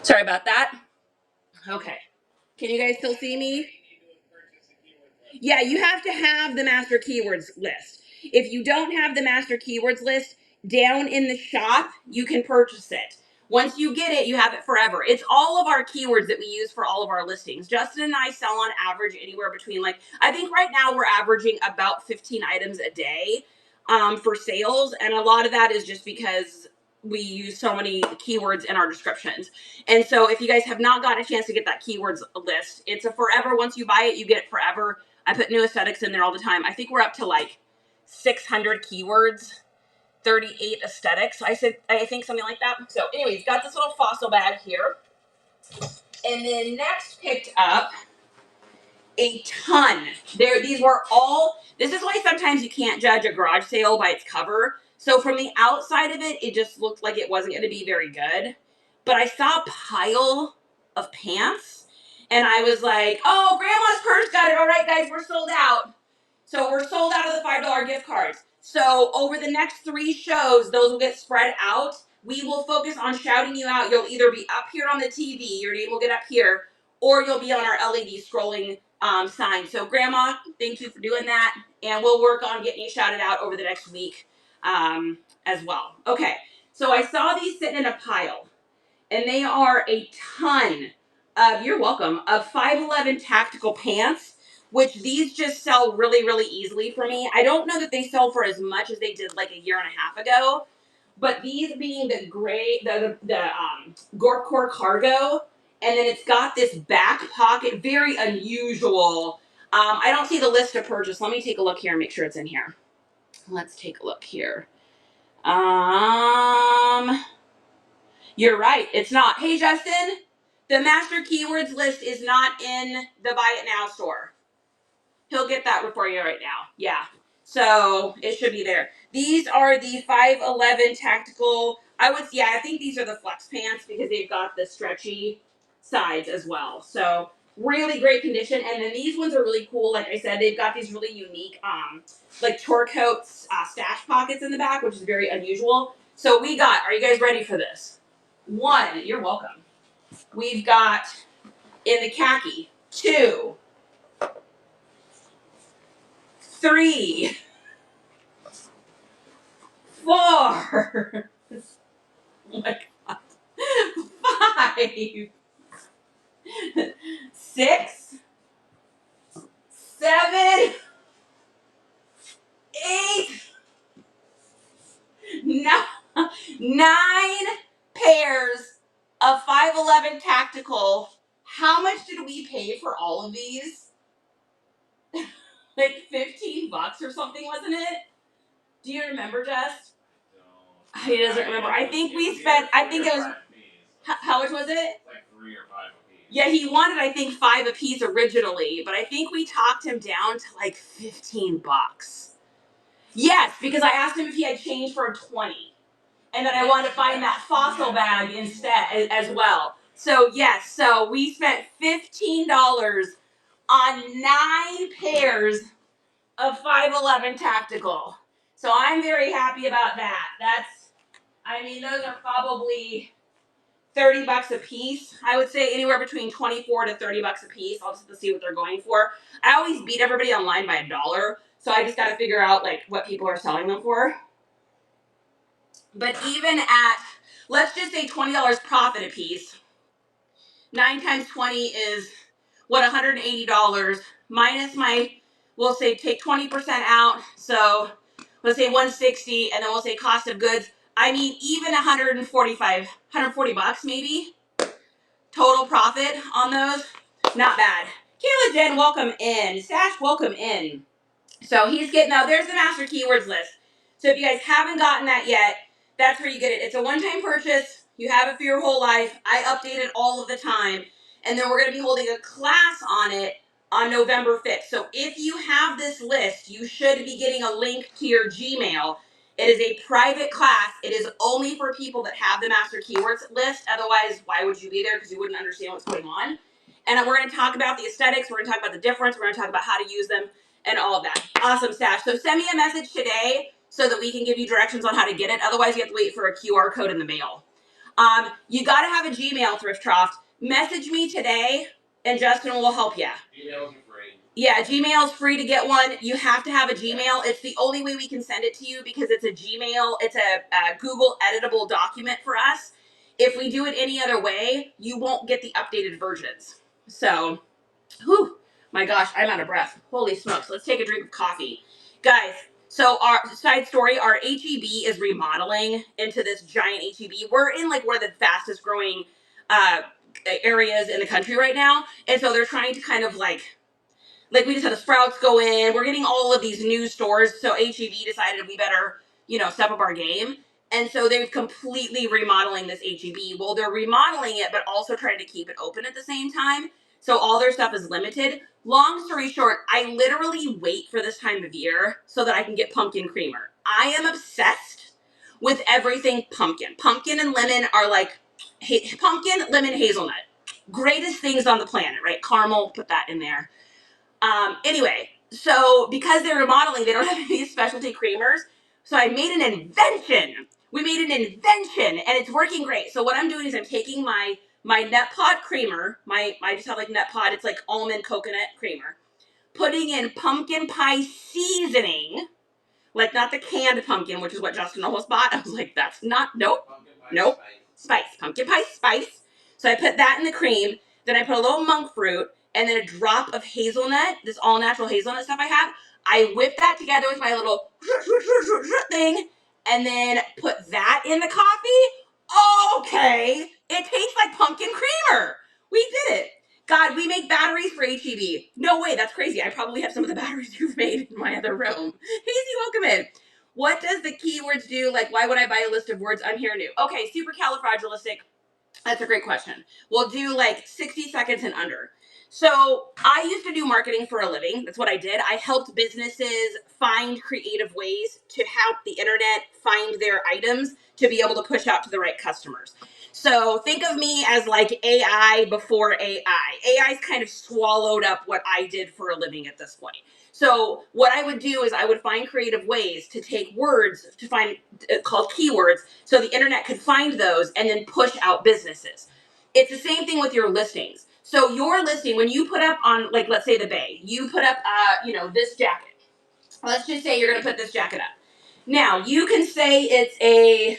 sorry about that. Okay. Can you guys still see me? Yeah, you have to have the master keywords list. If you don't have the master keywords list, down in the shop, you can purchase it. Once you get it, you have it forever. It's all of our keywords that we use for all of our listings. Justin and I sell on average anywhere between, like, I think right now we're averaging about 15 items a day for sales. And a lot of that is just because we use so many keywords in our descriptions. And so if you guys have not got a chance to get that keywords list, it's a forever. Once you buy it, you get it forever. I put new aesthetics in there all the time. I think we're up to like 600 keywords, 38 aesthetics. I think something like that. So anyways, got this little fossil bag here. And then next picked up a ton. These were all, this is why sometimes you can't judge a garage sale by its cover. So from the outside of it, it just looked like it wasn't going to be very good. But I saw a pile of pants and I was like, oh, grandma's purse got it. All right, guys, we're sold out. So we're sold out of the $5 gift cards. So over the next 3 shows, those will get spread out. We will focus on shouting you out. You'll either be up here on the TV, your name will get up here, or you'll be on our LED scrolling sign. So Grandma, thank you for doing that. And we'll work on getting you shouted out over the next week as well. Okay, so I saw these sitting in a pile. And they are a ton of, you're welcome, of 511 tactical pants, which these just sell really, really easily for me. I don't know that they sell for as much as they did like a year and a half ago, but these being the gray, the Gorkcore cargo, and then it's got this back pocket, very unusual. I don't see the list to purchase. Let me take a look here and make sure it's in here. Let's take a look here. You're right. It's not. Hey, Justin, the master keywords list is not in the Buy It Now store. He'll get that for you right now. Yeah. So it should be there. These are the 511 tactical. I think these are the flex pants because they've got the stretchy sides as well. So really great condition. And then these ones are really cool. Like I said, they've got these really unique, like tour coats, stash pockets in the back, which is very unusual. So are you guys ready for this? 1, you're welcome. We've got in the khaki, 2, 3, 4, oh my God, 5, 6, 7, 8, 9 pairs of 511 tactical. How much did we pay for all of these? Like $15 or something, wasn't it? Do you remember, Jess? He doesn't remember. I think it was, how much was it? Like 3 or 5 apiece. Yeah, he wanted, I think, 5 apiece originally, but I think we talked him down to like $15. Yes, because I asked him if he had change for a 20. And then I wanted to find that fossil bag instead as well. So yes, so we spent $15 on 9 pairs of 511 tactical. So I'm very happy about that. Those are probably $30 a piece. I would say anywhere between $24 to $30 a piece. I'll just have to see what they're going for. I always beat everybody online by $1, so I just got to figure out like what people are selling them for. But even at, let's just say $20 profit a piece, 9 times 20 is what, $180 minus we'll say take 20% out, so let's say 160, and then we'll say cost of goods. I mean, even $140 maybe total profit on those. Not bad. Kayla Jen, welcome in. Sash, welcome in. So he's getting, now there's the master keywords list. So if you guys haven't gotten that yet, that's where you get it. It's a one-time purchase. You have it for your whole life. I update it all of the time. And then we're going to be holding a class on it on November 5th. So if you have this list, you should be getting a link to your Gmail. It is a private class. It is only for people that have the master keywords list. Otherwise, why would you be there? Because you wouldn't understand what's going on. And we're going to talk about the aesthetics. We're going to talk about the difference. We're going to talk about how to use them and all of that. Awesome, Sash. So send me a message today so that we can give you directions on how to get it. Otherwise, you have to wait for a QR code in the mail. You got to have a Gmail, Thrift Trough. Message me today, and Justin will help you. Emails are free. Yeah, Gmail is free to get one. You have to have a Gmail. It's the only way we can send it to you because it's a Gmail. It's a Google editable document for us. If we do it any other way, you won't get the updated versions. So, whew, my gosh, I'm out of breath. Holy smokes. Let's take a drink of coffee. Guys, so our side story, our HEB is remodeling into this giant HEB. We're in like one of the fastest growing areas in the country right now. And so they're trying to kind of like we just had the Sprouts go in. We're getting all of these new stores. So HEB decided we better, step up our game. And so they're completely remodeling this HEB. Well, they're remodeling it, but also trying to keep it open at the same time. So all their stuff is limited. Long story short, I literally wait for this time of year so that I can get pumpkin creamer. I am obsessed with everything pumpkin. Pumpkin and lemon are like pumpkin, lemon, hazelnut. Greatest things on the planet, right? Caramel, put that in there. Anyway, so because they're remodeling, they don't have any specialty creamers. So I made an invention. We made an invention, and it's working great. So what I'm doing is I'm taking my nut pod creamer. I just have like nut pod. It's like almond coconut creamer. Putting in pumpkin pie seasoning, like not the canned pumpkin, which is what Justin almost bought. I was like, that's not, nope, nope. Spice, pumpkin pie spice. So I put that in the cream. Then I put a little monk fruit and then a drop of hazelnut, this all natural hazelnut stuff I have. I whip that together with my little thing and then put that in the coffee. Okay, it tastes like pumpkin creamer. We did it. God, we make batteries for HEB. No way, that's crazy. I probably have some of the batteries you've made in my other room. Hazy, welcome in. What does the keywords do? Like, why would I buy a list of words? I'm here new. Okay, supercalifragilistic. That's a great question. We'll do like 60 seconds and under. So I used to do marketing for a living. That's what I did. I helped businesses find creative ways to help the internet find their items to be able to push out to the right customers. So think of me as like AI before AI. AI's kind of swallowed up what I did for a living at this point. So what I would do is I would find creative ways to take words to find called keywords so the internet could find those and then push out businesses. It's the same thing with your listings. So your listing, when you put up on, like, let's say the Bay, you put up, this jacket. Let's just say you're going to put this jacket up. Now, you can say it's a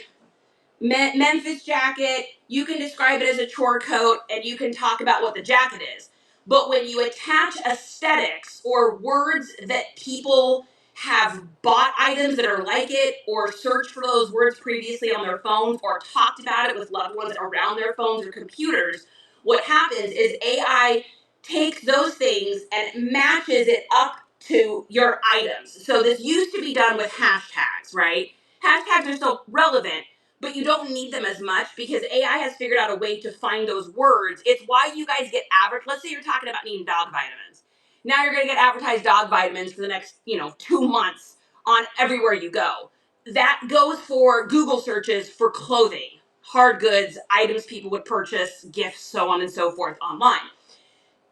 Memphis jacket. You can describe it as a chore coat, and you can talk about what the jacket is. But when you attach aesthetics or words that people have bought items that are like it or searched for those words previously on their phones or talked about it with loved ones around their phones or computers, what happens is AI takes those things and matches it up to your items. So this used to be done with hashtags, right? Hashtags are still relevant, but you don't need them as much because AI has figured out a way to find those words. It's why you guys get advertised. Let's say you're talking about needing dog vitamins. Now you're going to get advertised dog vitamins for the next, 2 months on everywhere you go. That goes for Google searches for clothing, hard goods, items people would purchase, gifts, so on and so forth online.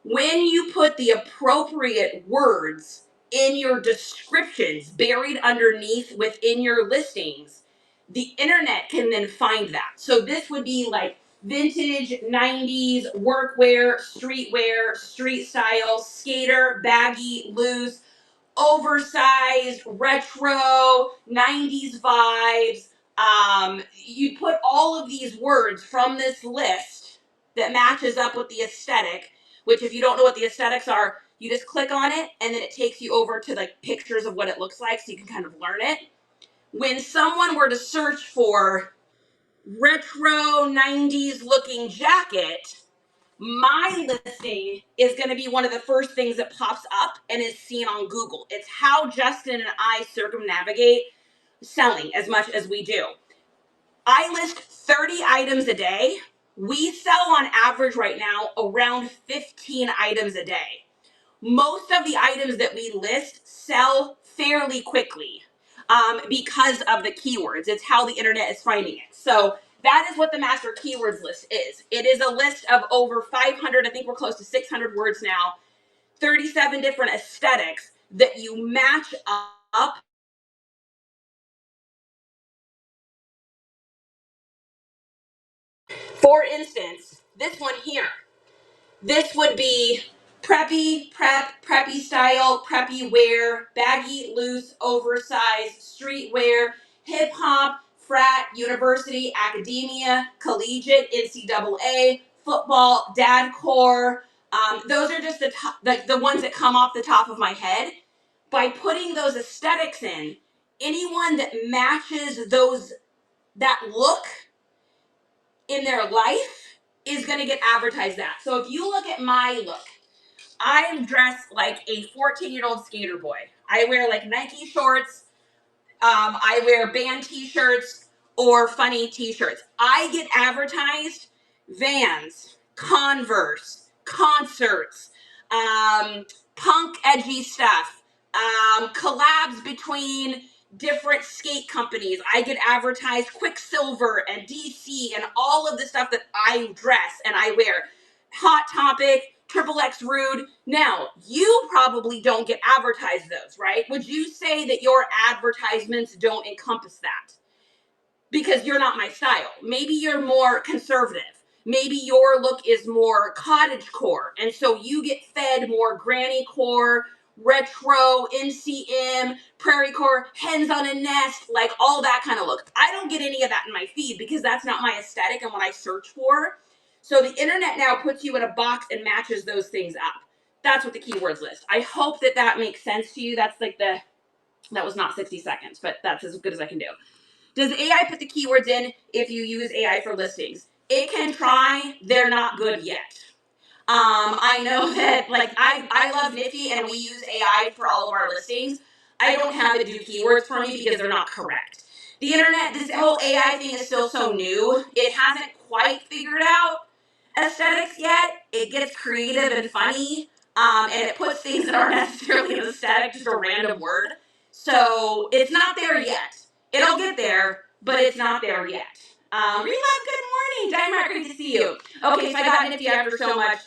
When you put the appropriate words in your descriptions, buried underneath within your listings, the internet can then find that. So this would be like vintage, 90s, workwear, streetwear, street style, skater, baggy, loose, oversized, retro, 90s vibes. You put all of these words from this list that matches up with the aesthetic, which if you don't know what the aesthetics are, you just click on it and then it takes you over to like pictures of what it looks like so you can kind of learn it. When someone were to search for retro 90s looking jacket, My listing is going to be one of the first things that pops up and is seen on Google. It's how Justin and I circumnavigate selling as much as we do. I list 30 items a day. We sell on average right now around 15 items a day. Most of the items that we list sell fairly quickly because of the keywords. It's how the internet is finding it. So that is what the master keywords list is. It is a list of over 500, I think we're close to 600 words now, 37 different aesthetics that you match up. For instance, this one here. This would be preppy style, preppy wear, baggy, loose, oversized, streetwear, hip hop, frat, university, academia, collegiate, NCAA, football, dadcore. Those are just the ones that come off the top of my head. By putting those aesthetics in, anyone that matches that look in their life is going to get advertised that. So if you look at my look, I am dressed like a 14-year-old skater boy. I wear like Nike shorts. I wear band t-shirts or funny t-shirts. I get advertised Vans, Converse, concerts, punk edgy stuff, collabs between different skate companies. I get advertised Quicksilver and DC and all of the stuff that I dress and I wear. Hot Topic, Triple X Rude. Now, you probably don't get advertised those, right? Would you say that your advertisements don't encompass that? Because you're not my style. Maybe you're more conservative. Maybe your look is more cottage core. And so you get fed more granny core, retro, NCM, prairie core, hens on a nest, like all that kind of look. I don't get any of that in my feed because that's not my aesthetic and what I search for. So the internet now puts you in a box and matches those things up. That's what the keywords list. I hope that that makes sense to you. That's like that was not 60 seconds, but that's as good as I can do. Does AI put the keywords in if you use AI for listings? It can try. They're not good yet. I know that, like, I love Nifty and we use AI for all of our listings. I don't have it do keywords for me because they're not correct. The internet, this whole AI thing is still so new. It hasn't quite figured out aesthetics yet. It gets creative and funny, and it puts things that aren't necessarily an aesthetic, just a random word. So it's not there yet. It'll get there, but it's not there yet. Relove, good morning. Diamond, great to see you. Okay, so I got Nifty after so much.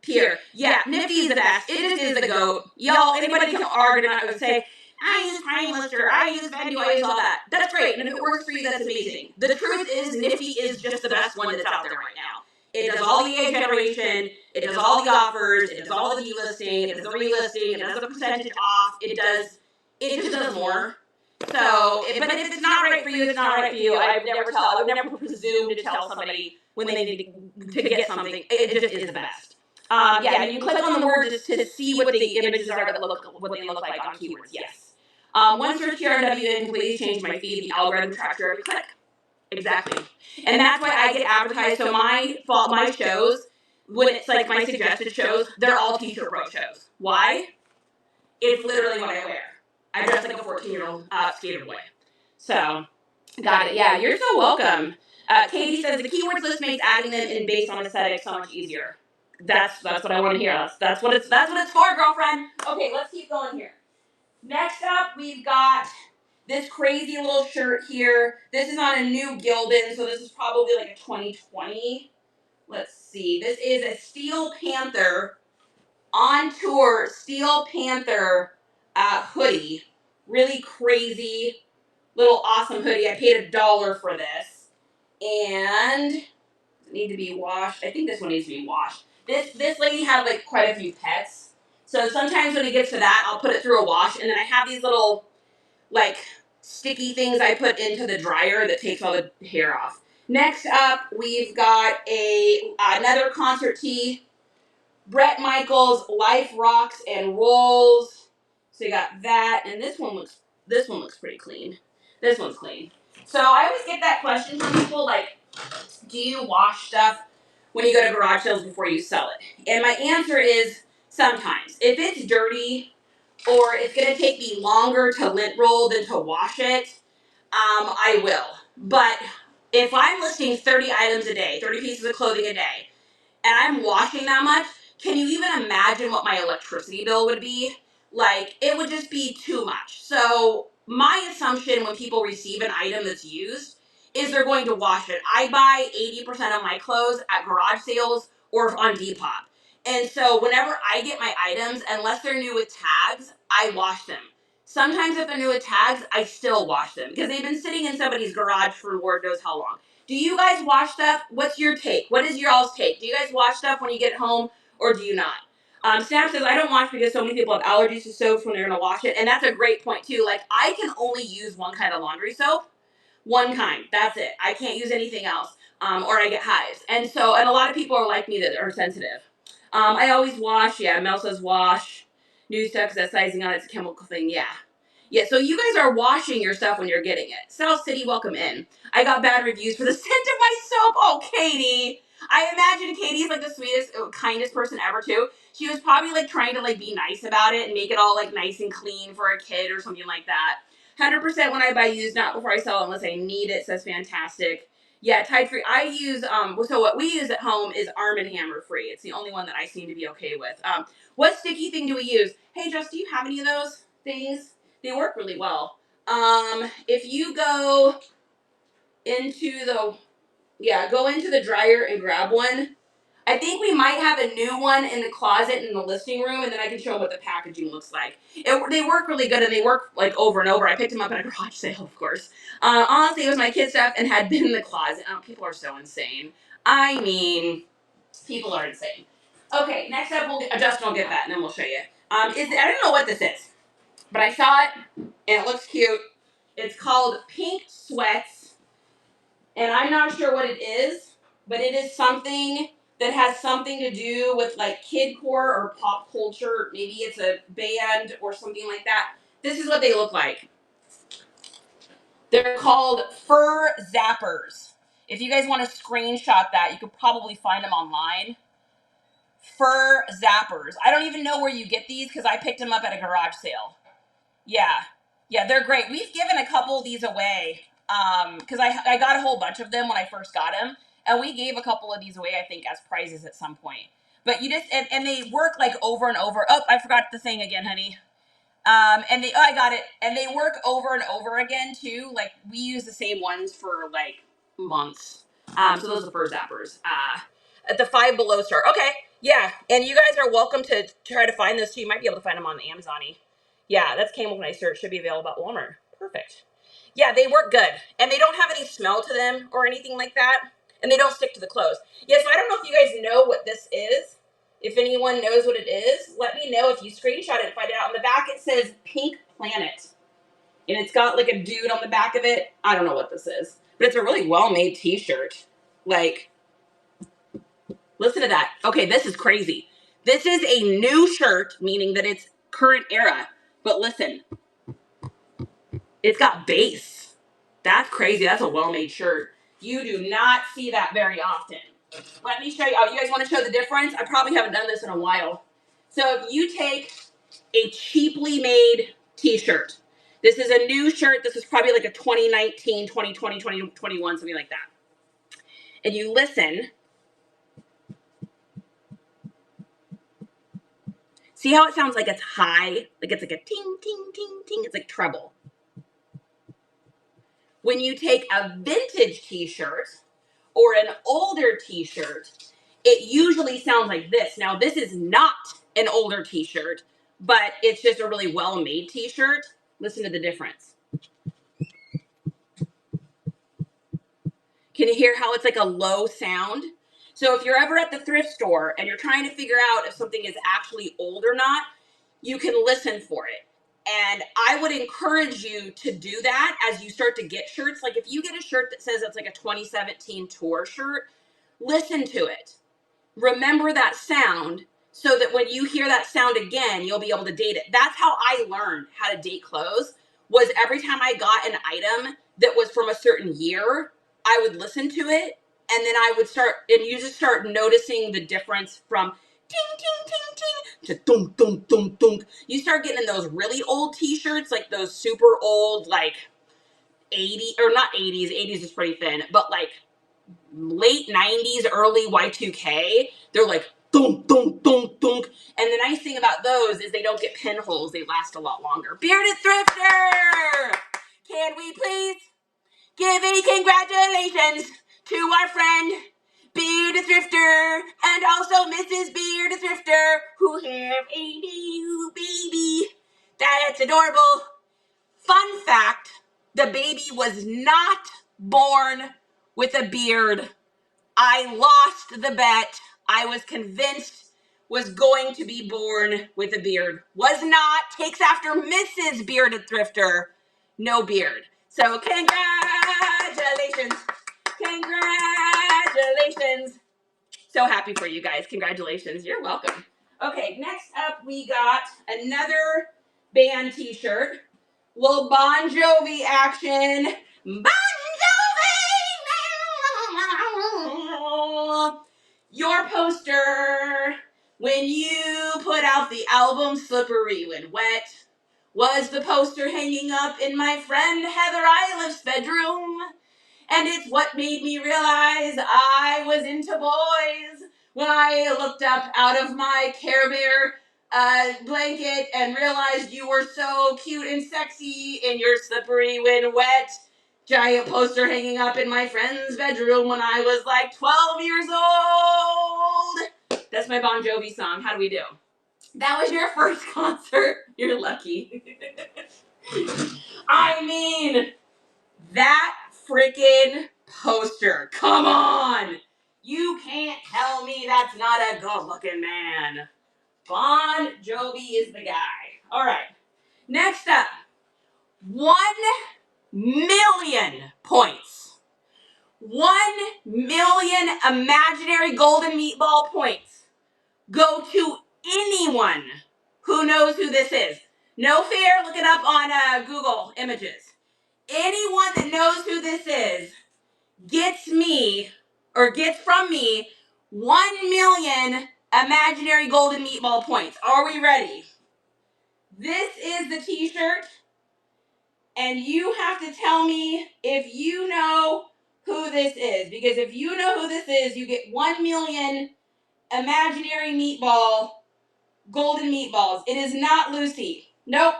Pierre, yeah, Nifty is the best. It just is the GOAT. Y'all, anybody can argue and I would say, I use Prime Lister, I use Venue, I use all that. That's great, and if it works for you, that's amazing. The truth is, Nifty is just the best one that's out there right now. It does all the ad generation, it does all the offers, it does all the delisting, it does the relisting, it does the percentage off, it just does more. So, but if it's not right for you, it's not right for you. I would never presume to tell somebody when they need to get something. It just is the best. Yeah, you click on the word just to see what the images are that what they look like on keywords. Yes. One search TRW completely changed my feed. The algorithm tracks your every click. Exactly. And that's why I get advertised. So my shows, when it's like my suggested shows, they're all t-shirt bro shows. Why? It's literally what I wear. I dress like a 14-year-old skater boy. So, got it. Yeah, you're so welcome. Katie says the keywords list makes adding them in based on aesthetics so much easier. That's what I want to hear. That's what it's for, girlfriend. Okay, let's keep going here. Next up, we've got this crazy little shirt here. This is on a new Gildan, so this is probably like a 2020. Let's see. This is a Steel Panther on tour Steel Panther hoodie. Really crazy little awesome hoodie. I paid $1 for this. And does it need to be washed? I think this one needs to be washed. This lady had like quite a few pets. So sometimes when it gets to that, I'll put it through a wash, and then I have these little like sticky things I put into the dryer that takes all the hair off. Next up, we've got another concert tee. Bret Michaels, Life Rocks and Rolls. So you got that, and this one looks pretty clean. This one's clean. So I always get that question from people like, do you wash stuff? when you go to garage sales before you sell it? And my answer is sometimes. If it's dirty or it's going to take me longer to lint roll than to wash it, I will. But if I'm listing 30 items a day, 30 pieces of clothing a day, and I'm washing that much, can you even imagine what my electricity bill would be? Like, it would just be too much. So my assumption when people receive an item that's used is they're going to wash it. I buy 80% of my clothes at garage sales or on Depop. And so whenever I get my items, unless they're new with tags, I wash them. Sometimes if they're new with tags, I still wash them because they've been sitting in somebody's garage for Lord knows how long. Do you guys wash stuff? What's your take? What is your all's take? Do you guys wash stuff when you get home or do you not? Snap says, I don't wash because so many people have allergies to soaps when they're going to wash it. And that's a great point too. Like, I can only use one kind of laundry soap. One kind. That's it. I can't use anything else. Or I get hives. And so, and a lot of people are like me that are sensitive. I always wash. Yeah, Mel says wash. New stuff because that sizing on it's a chemical thing. Yeah. Yeah, so you guys are washing your stuff when you're getting it. South City, welcome in. I got bad reviews for the scent of my soap. Oh, Katie. I imagine Katie's like the sweetest, kindest person ever too. She was probably like trying to like be nice about it and make it all like nice and clean for a kid or something like that. 100% when I buy used, not before I sell it unless I need it, says fantastic. Yeah, Tide Free. I use, so what we use at home is Arm & Hammer free. It's the only one that I seem to be okay with. What sticky thing do we use? Hey, Jess, do you have any of those things? They work really well. If you go into go into the dryer and grab one. I think we might have a new one in the closet in the listing room, and then I can show them what the packaging looks like. They work really good, and they work like over and over. I picked them up at a garage sale, of course. Honestly, it was my kid's stuff and had been in the closet. Oh, people are so insane. I mean, people are insane. Okay, next up, Justin will get that, and then we'll show you. I don't know what this is, but I saw it, and it looks cute. It's called Pink Sweats, and I'm not sure what it is, but it is something that has something to do with like kidcore or pop culture. Maybe it's a band or something like that. This is what they look like. They're called FurZappers. If you guys want to screenshot that, you could probably find them online. FurZappers. I don't even know where you get these because I picked them up at a garage sale. Yeah, they're great. We've given a couple of these away because I got a whole bunch of them when I first got them, and we gave a couple of these away, I think, as prizes at some point. But you just and they work like over and over. Oh, I forgot the thing again, honey. I got it, and they work over and over again too. Like we use the same ones for like months. So those are FurZappers. At the Five Below store. Okay, yeah, and you guys are welcome to try to find those too. You might be able to find them on Amazon-y. Yeah, that's came when I searched. Should be available at Walmart. Perfect. Yeah, they work good, and they don't have any smell to them or anything like that, and they don't stick to the clothes. Yeah, so I don't know if you guys know what this is. If anyone knows what it is, let me know. If you screenshot it and find it out. On the back it says Pink Planet, and it's got like a dude on the back of it. I don't know what this is, but it's a really well-made t-shirt. Like, listen to that. Okay, this is crazy. This is a new shirt, meaning that it's current era. But listen, it's got base. That's crazy. That's a well-made shirt. You do not see that very often. Let me show you. Oh, you guys want to show the difference? I probably haven't done this in a while. So if you take a cheaply made t-shirt, this is a new shirt. This is probably like a 2019, 2020, 2021, something like that. And you listen. See how it sounds like it's high? Like it's like a ting, ting, ting, ting. It's like treble. When you take a vintage t-shirt or an older t-shirt, it usually sounds like this. Now, this is not an older t-shirt, but it's just a really well-made t-shirt. Listen to the difference. Can you hear how it's like a low sound? So if you're ever at the thrift store and you're trying to figure out if something is actually old or not, you can listen for it. And I would encourage you to do that as you start to get shirts. Like if you get a shirt that says it's like a 2017 tour shirt, listen to it. Remember that sound so that when you hear that sound again, you'll be able to date it. That's how I learned how to date clothes, was every time I got an item that was from a certain year, I would listen to it And then I would start, and you just start noticing the difference from ting, ting, ting, ting, to thunk, thunk, thunk, thunk. You start getting in those really old t-shirts, like those super old, like 80, or not 80s, 80s is pretty thin, but like late 90s, early Y2K, they're like thunk, thunk, thunk, thunk. And the nice thing about those is they don't get pinholes. They last a lot longer. Bearded Thrifter! Can we please give a congratulations to our friend Bearded Thrifter and also Mrs. Bearded Thrifter who have a new baby. That's adorable. Fun fact, the baby was not born with a beard. I lost the bet. I was convinced was going to be born with a beard. Was not. Takes after Mrs. Bearded Thrifter. No beard. So congratulations. Congratulations. So happy for you guys. Congratulations. You're welcome. Okay, next up we got another band t-shirt. Little Bon Jovi action. Bon Jovi! Your poster when you put out the album Slippery When Wet was the poster hanging up in my friend Heather Iliff's bedroom. And it's what made me realize I was into boys when I looked up out of my Care Bear blanket and realized you were so cute and sexy in your Slippery When Wet giant poster hanging up in my friend's bedroom when I was like 12 years old. That's my Bon Jovi song. How do we do? That was your first concert. You're lucky. I mean, that freaking poster. Come on. You can't tell me that's not a good-looking man. Bon Jovi is the guy. All right. Next up, 1,000,000 points. 1,000,000 imaginary golden meatball points go to anyone who knows who this is. No fear, look it up on Google Images. Anyone that knows who this is gets from me 1,000,000 imaginary golden meatball points. Are we ready? This is the t-shirt, and you have to tell me if you know who this is, because if you know who this is, you get 1,000,000 imaginary golden meatballs. It is not Lucy. Nope.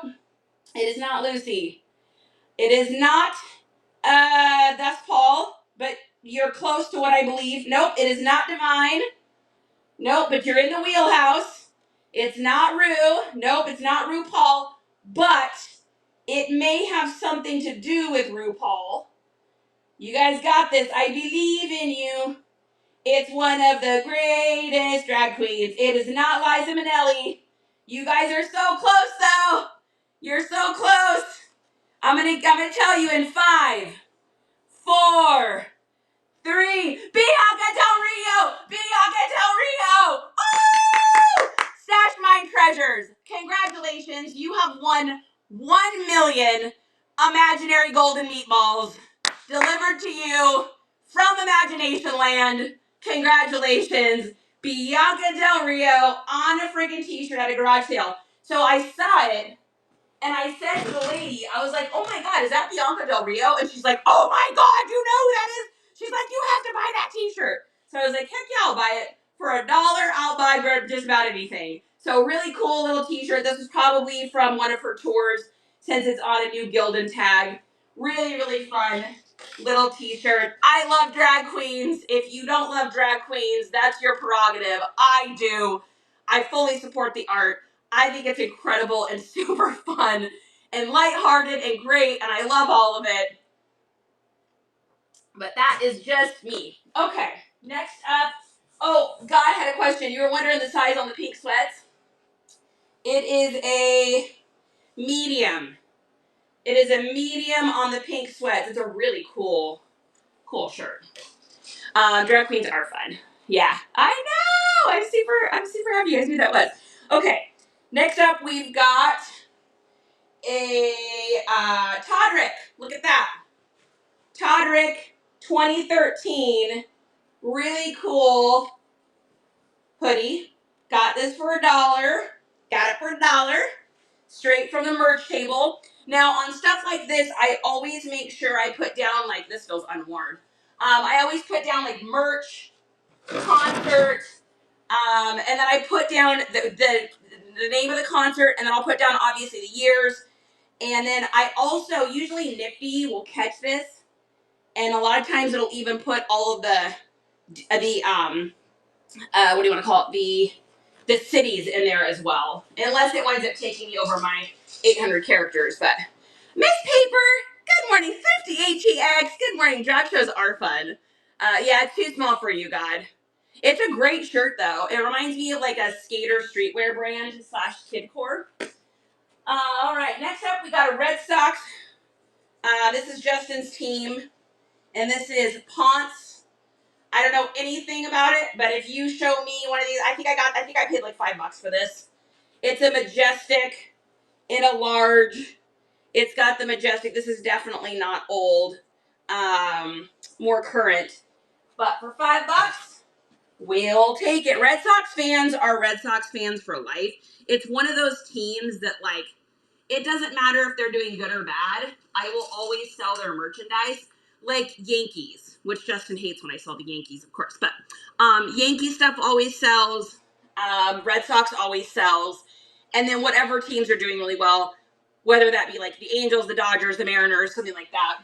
It is not Lucy. It is not that's Paul, but you're close to what I believe. Nope, it is not Divine. Nope, but you're in the wheelhouse. It's not Rue. Nope, it's not RuPaul. But it may have something to do with RuPaul. You guys got this. I believe in you. It's one of the greatest drag queens. It is not Liza Minnelli. You guys are so close, though. You're so close. I'm gonna tell you in 5, 4, 3. Bianca Del Rio! Bianca Del Rio! Oh! Stash Mine Treasures. Congratulations. You have won 1,000,000 imaginary golden meatballs delivered to you from Imagination Land. Congratulations. Bianca Del Rio on a friggin' t-shirt at a garage sale. So I saw it. And I said to the lady, I was like, oh my God, is that Bianca Del Rio? And she's like, oh my God, you know who that is? She's like, you have to buy that t-shirt. So I was like, heck yeah, I'll buy it. For $1, I'll buy just about anything. So really cool little t-shirt. This was probably from one of her tours since it's on a new Gildan tag. Really, really fun little t-shirt. I love drag queens. If you don't love drag queens, that's your prerogative. I do. I fully support the art. I think it's incredible and super fun and lighthearted and great, and I love all of it. But that is just me. Okay, next up. Oh, God had a question. You were wondering the size on the pink sweats? It is a medium. It is a medium on the pink sweats. It's a really cool shirt. Drag queens are fun. Yeah, I know. I'm super happy you guys knew that was. Okay, next up we've got a Todrick. Look at that. Todrick 2013 Really cool hoodie. Got this for $1. Got it for $1. Straight from the merch table. Now, on stuff like this, I always make sure I put down, like, this feels unworn. I always put down, like, merch, concert, and then I put down the name of the concert, and then I'll put down, obviously, the years. And then I also, usually Nifty will catch this, and a lot of times it'll even put all of the what do you want to call it, the cities in there as well, unless it winds up taking me over my 800 characters. But Miss Paper, good morning. Thrifty ATX, good morning. Drag shows are fun. Yeah, it's too small for you, God. It's a great shirt, though. It reminds me of like a skater streetwear brand / kidcore. All right, next up we got a Red Sox. This is Justin's team, and this is Ponce. I don't know anything about it, but if you show me one of these, I think I paid like $5 for this. It's a majestic in a large. It's got the majestic. This is definitely not old, more current. But for $5, we'll take it. Red Sox fans are Red Sox fans for life. It's one of those teams that, like, it doesn't matter if they're doing good or bad. I will always sell their merchandise. Like Yankees, which Justin hates when I sell the Yankees, of course. But Yankee stuff always sells. Red Sox always sells. And then whatever teams are doing really well, whether that be like the Angels, the Dodgers, the Mariners, something like that.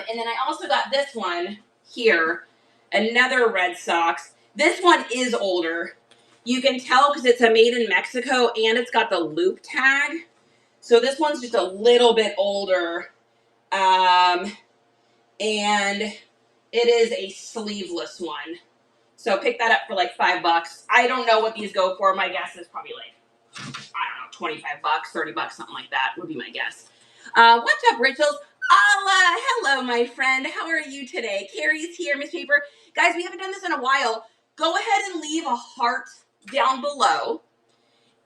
And then I also got this one here, another Red Sox. This one is older. You can tell because it's a made in Mexico and it's got the loop tag. So this one's just a little bit older. And it is a sleeveless one. So pick that up for like $5. I don't know what these go for. My guess is probably like, I don't know, $25, $30, something like that would be my guess. What's up, Rituals? Hello, my friend. How are you today? Carrie's here, Miss Paper. Guys, we haven't done this in a while. Go ahead and leave a heart down below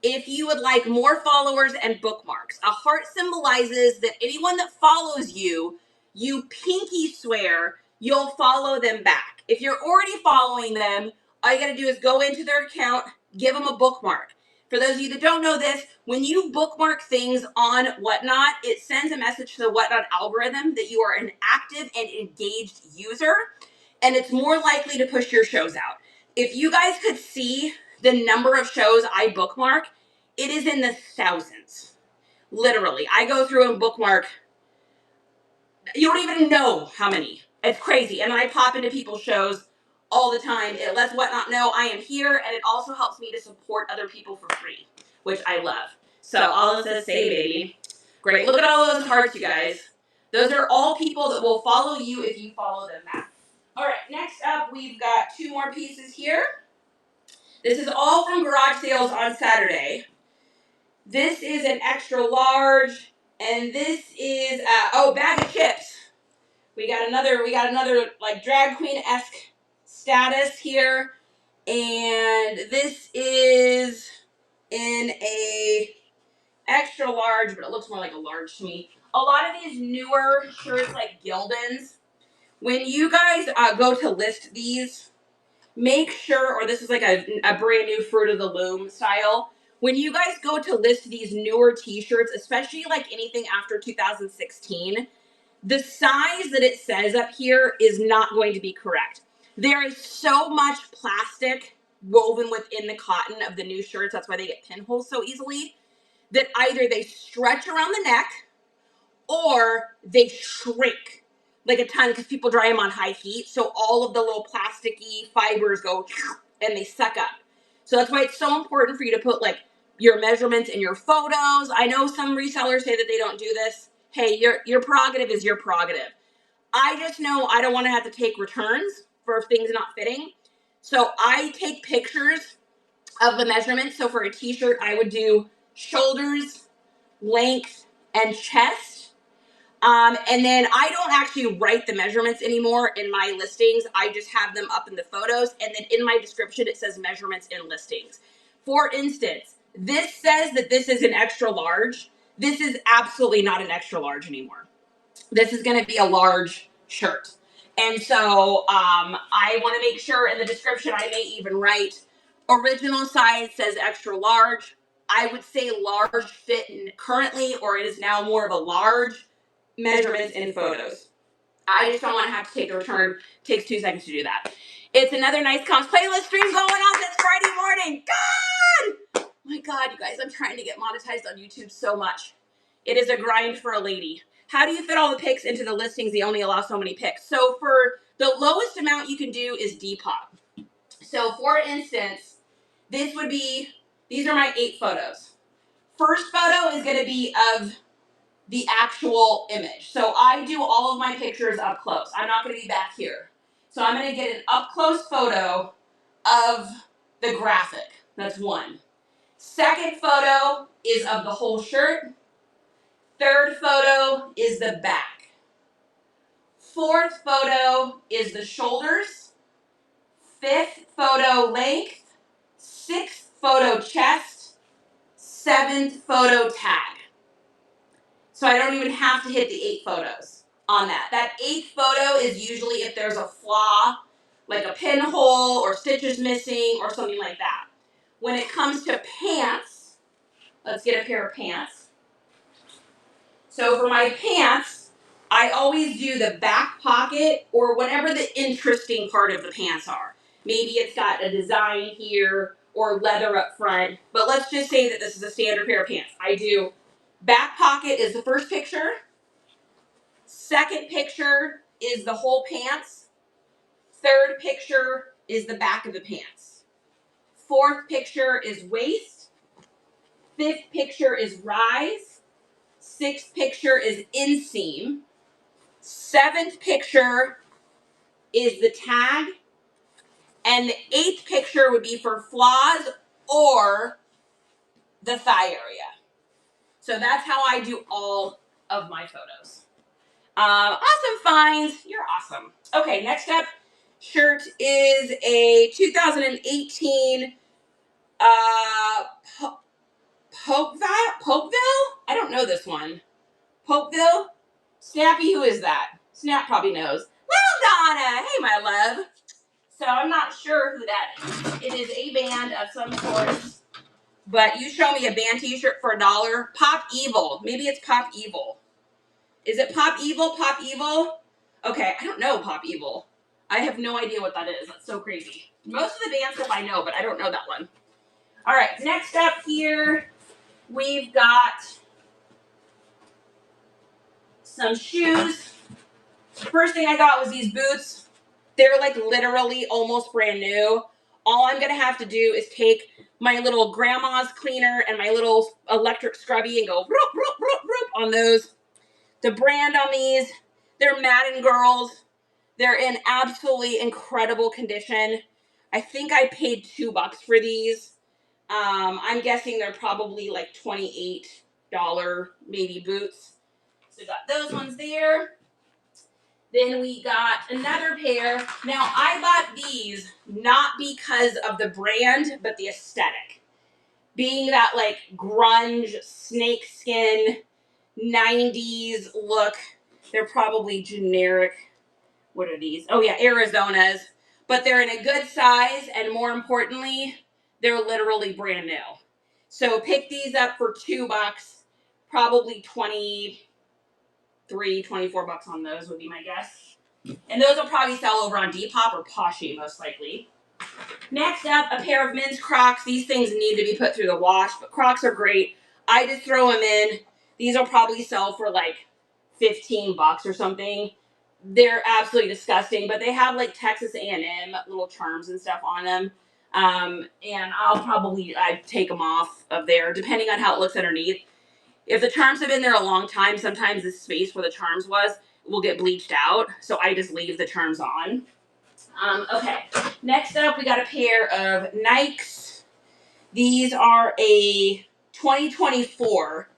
if you would like more followers and bookmarks. A heart symbolizes that anyone that follows you, you pinky swear you'll follow them back. If you're already following them, all you gotta do is go into their account, give them a bookmark. For those of you that don't know this, when you bookmark things on Whatnot, it sends a message to the Whatnot algorithm that you are an active and engaged user, and it's more likely to push your shows out. If you guys could see the number of shows I bookmark, it is in the thousands. Literally. I go through and bookmark. You don't even know how many. It's crazy. And I pop into people's shows all the time. It lets Whatnot know I am here, and it also helps me to support other people for free, which I love. So all it says, say, baby. Great. Look at all those hearts, you guys. Those are all people that will follow you if you follow them back. All right, next up, we've got 2 more pieces here. This is all from garage sales on Saturday. This is an extra large, and this is bag of chips. We got another like drag queen-esque status here, and this is in a extra large, but it looks more like a large to me. A lot of these newer shirts like Gildan's, when you guys go to list these, make sure, or this is like a brand new Fruit of the Loom style. When you guys go to list these newer t-shirts, especially like anything after 2016, the size that it says up here is not going to be correct. There is so much plastic woven within the cotton of the new shirts, that's why they get pinholes so easily, that either they stretch around the neck or they shrink like a ton because people dry them on high heat. So all of the little plasticky fibers go and they suck up. So that's why it's so important for you to put like your measurements in your photos. I know some resellers say that they don't do this. Hey, your prerogative is your prerogative. I just know I don't want to have to take returns for things not fitting. So I take pictures of the measurements. So for a t-shirt, I would do shoulders, length, and chest. And then I don't actually write the measurements anymore in my listings. I just have them up in the photos. And then in my description, it says measurements in listings. For instance, this says that this is an extra large. This is absolutely not an extra large anymore. This is going to be a large shirt. And so I want to make sure in the description I may even write original size says extra large. I would say large fit currently, or it is now more of a large measurements in photos. I just don't want to have to take the return. It takes 2 seconds to do that. It's another nice comms playlist stream going on this Friday morning. God! My God, you guys, I'm trying to get monetized on YouTube so much. It is a grind for a lady. How do you fit all the pics into the listings? They only allow so many pics. So for the lowest amount you can do is Depop. So for instance, this would be, these are my 8 photos. First photo is going to be of the actual image. So I do all of my pictures up close. I'm not going to be back here. So I'm going to get an up close photo of the graphic. That's one. Second photo is of the whole shirt. Third photo is the back. Fourth photo is the shoulders. Fifth photo length. Sixth photo chest. Seventh photo tag. So I don't even have to hit the 8 photos on that. That 8th photo is usually if there's a flaw, like a pinhole or stitches missing or something like that. When it comes to pants, let's get a pair of pants. So for my pants, I always do the back pocket or whatever the interesting part of the pants are. Maybe it's got a design here or leather up front, but let's just say that this is a standard pair of pants. I do back pocket is the first picture. Second picture is the whole pants. Third picture is the back of the pants. Fourth picture is waist. Fifth picture is rise. Sixth picture is inseam. Seventh picture is the tag. And the 8th picture would be for flaws or the thigh area. So that's how I do all of my photos. Awesome finds. You're awesome. Okay, next up, shirt is a 2018 Popeville? I don't know this one. Popeville? Snappy, who is that? Snap probably knows. Well, Donna! Hey, my love. So I'm not sure who that is. It is a band of some sort. But you show me a band t-shirt for $1. Pop Evil. Maybe it's Pop Evil. Is it Pop Evil? Pop Evil? Okay, I don't know Pop Evil. I have no idea what that is. That's so crazy. Most of the band stuff I know, but I don't know that one. All right, next up here, we've got some shoes. First thing I got was these boots. They're like literally almost brand new. All I'm gonna have to do is take my little grandma's cleaner and my little electric scrubby and go roop, roop, roop, roop on those. The brand on these, they're Madden Girls. They're in absolutely incredible condition. I think I paid $2 for these. I'm guessing they're probably like $28 maybe boots. So we got those ones there. Then we got another pair. Now I bought these not because of the brand, but the aesthetic. Being that like grunge, snakeskin, 90s look. They're probably generic. What are these? Oh yeah, Arizonas. But they're in a good size, and more importantly, they're literally brand new. So pick these up for $2, probably 23, 24 bucks on those would be my guess. And those will probably sell over on Depop or Poshy most likely. Next up, a pair of men's Crocs. These things need to be put through the wash, but Crocs are great. I just throw them in. These will probably sell for like 15 bucks or something. They're absolutely disgusting, but they have like Texas A&M little charms and stuff on them. And I'd take them off of there, depending on how it looks underneath. If the charms have been there a long time, sometimes the space where the charms was will get bleached out. So I just leave the charms on. Okay, next up we got a pair of Nikes. These are a 2024,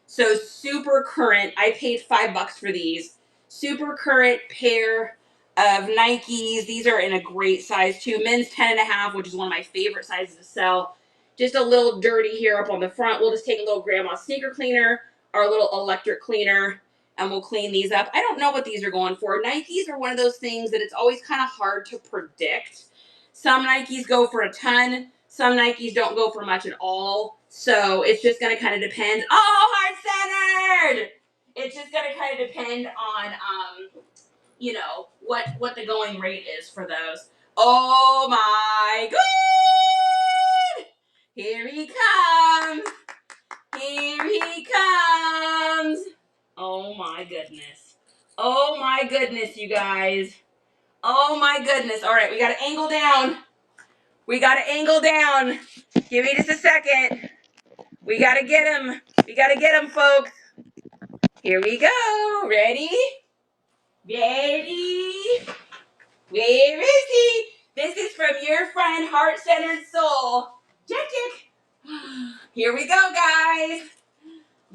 so super current. I paid $5 for these. Super current pair of Nikes. These are in a great size too. Men's 10.5, which is one of my favorite sizes to sell. Just a little dirty here up on the front. We'll just take a little grandma sneaker cleaner, our little electric cleaner, and we'll clean these up. I don't know what these are going for. Nikes are one of those things that it's always kind of hard to predict. Some Nikes go for a ton. Some Nikes don't go for much at all. So it's just going to kind of depend. Oh, heart-centered! It's just going to kind of depend on, you know, what the going rate is for those. Oh my God! Here he comes! Here he comes! Oh my goodness. Oh my goodness, you guys. Oh my goodness. All right, we got to angle down. We got to angle down. Give me just a second. We got to get him. We got to get him, folks. Here we go. Ready? Ready? Where is he? This is from your friend, Heart-Centered Soul. Jack, Jack. Here we go, guys.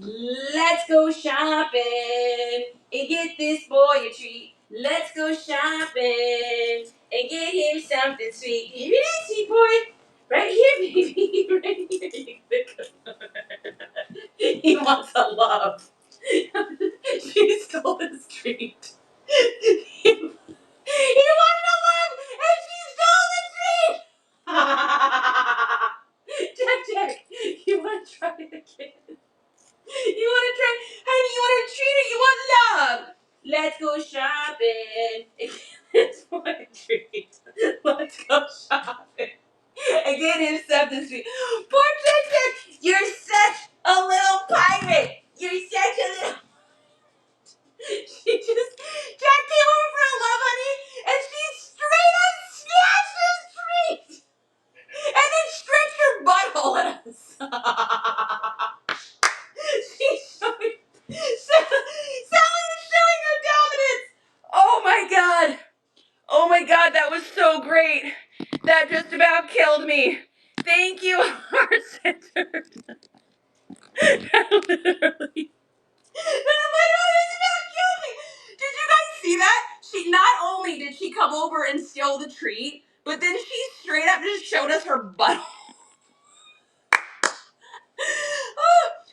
Let's go shopping and get this boy a treat. Let's go shopping and get him something sweet. Here it is, sweet boy. Right here, baby. Right here. He wants a love. She stole his treat. He wanted a love, and she stole the treat. Jack, Jack, you want to try it again? You want to try, honey, you want to treat or you want love? Let's go shopping. It's for a treat. Let's go shopping. And get him something sweet. Poor Jack, you're such a little pirate. You're such a little... Jack came over for a love, honey, and she straight up snatched his treat. And then stretched her butthole at us. She's showing... Sally is showing her dominance. Oh my God. Oh my God, that was so great. That just about killed me. Thank you, Heart Center. Literally. Did you guys see that? She not only did she come over and steal the treat, but then she straight up just showed us her butt.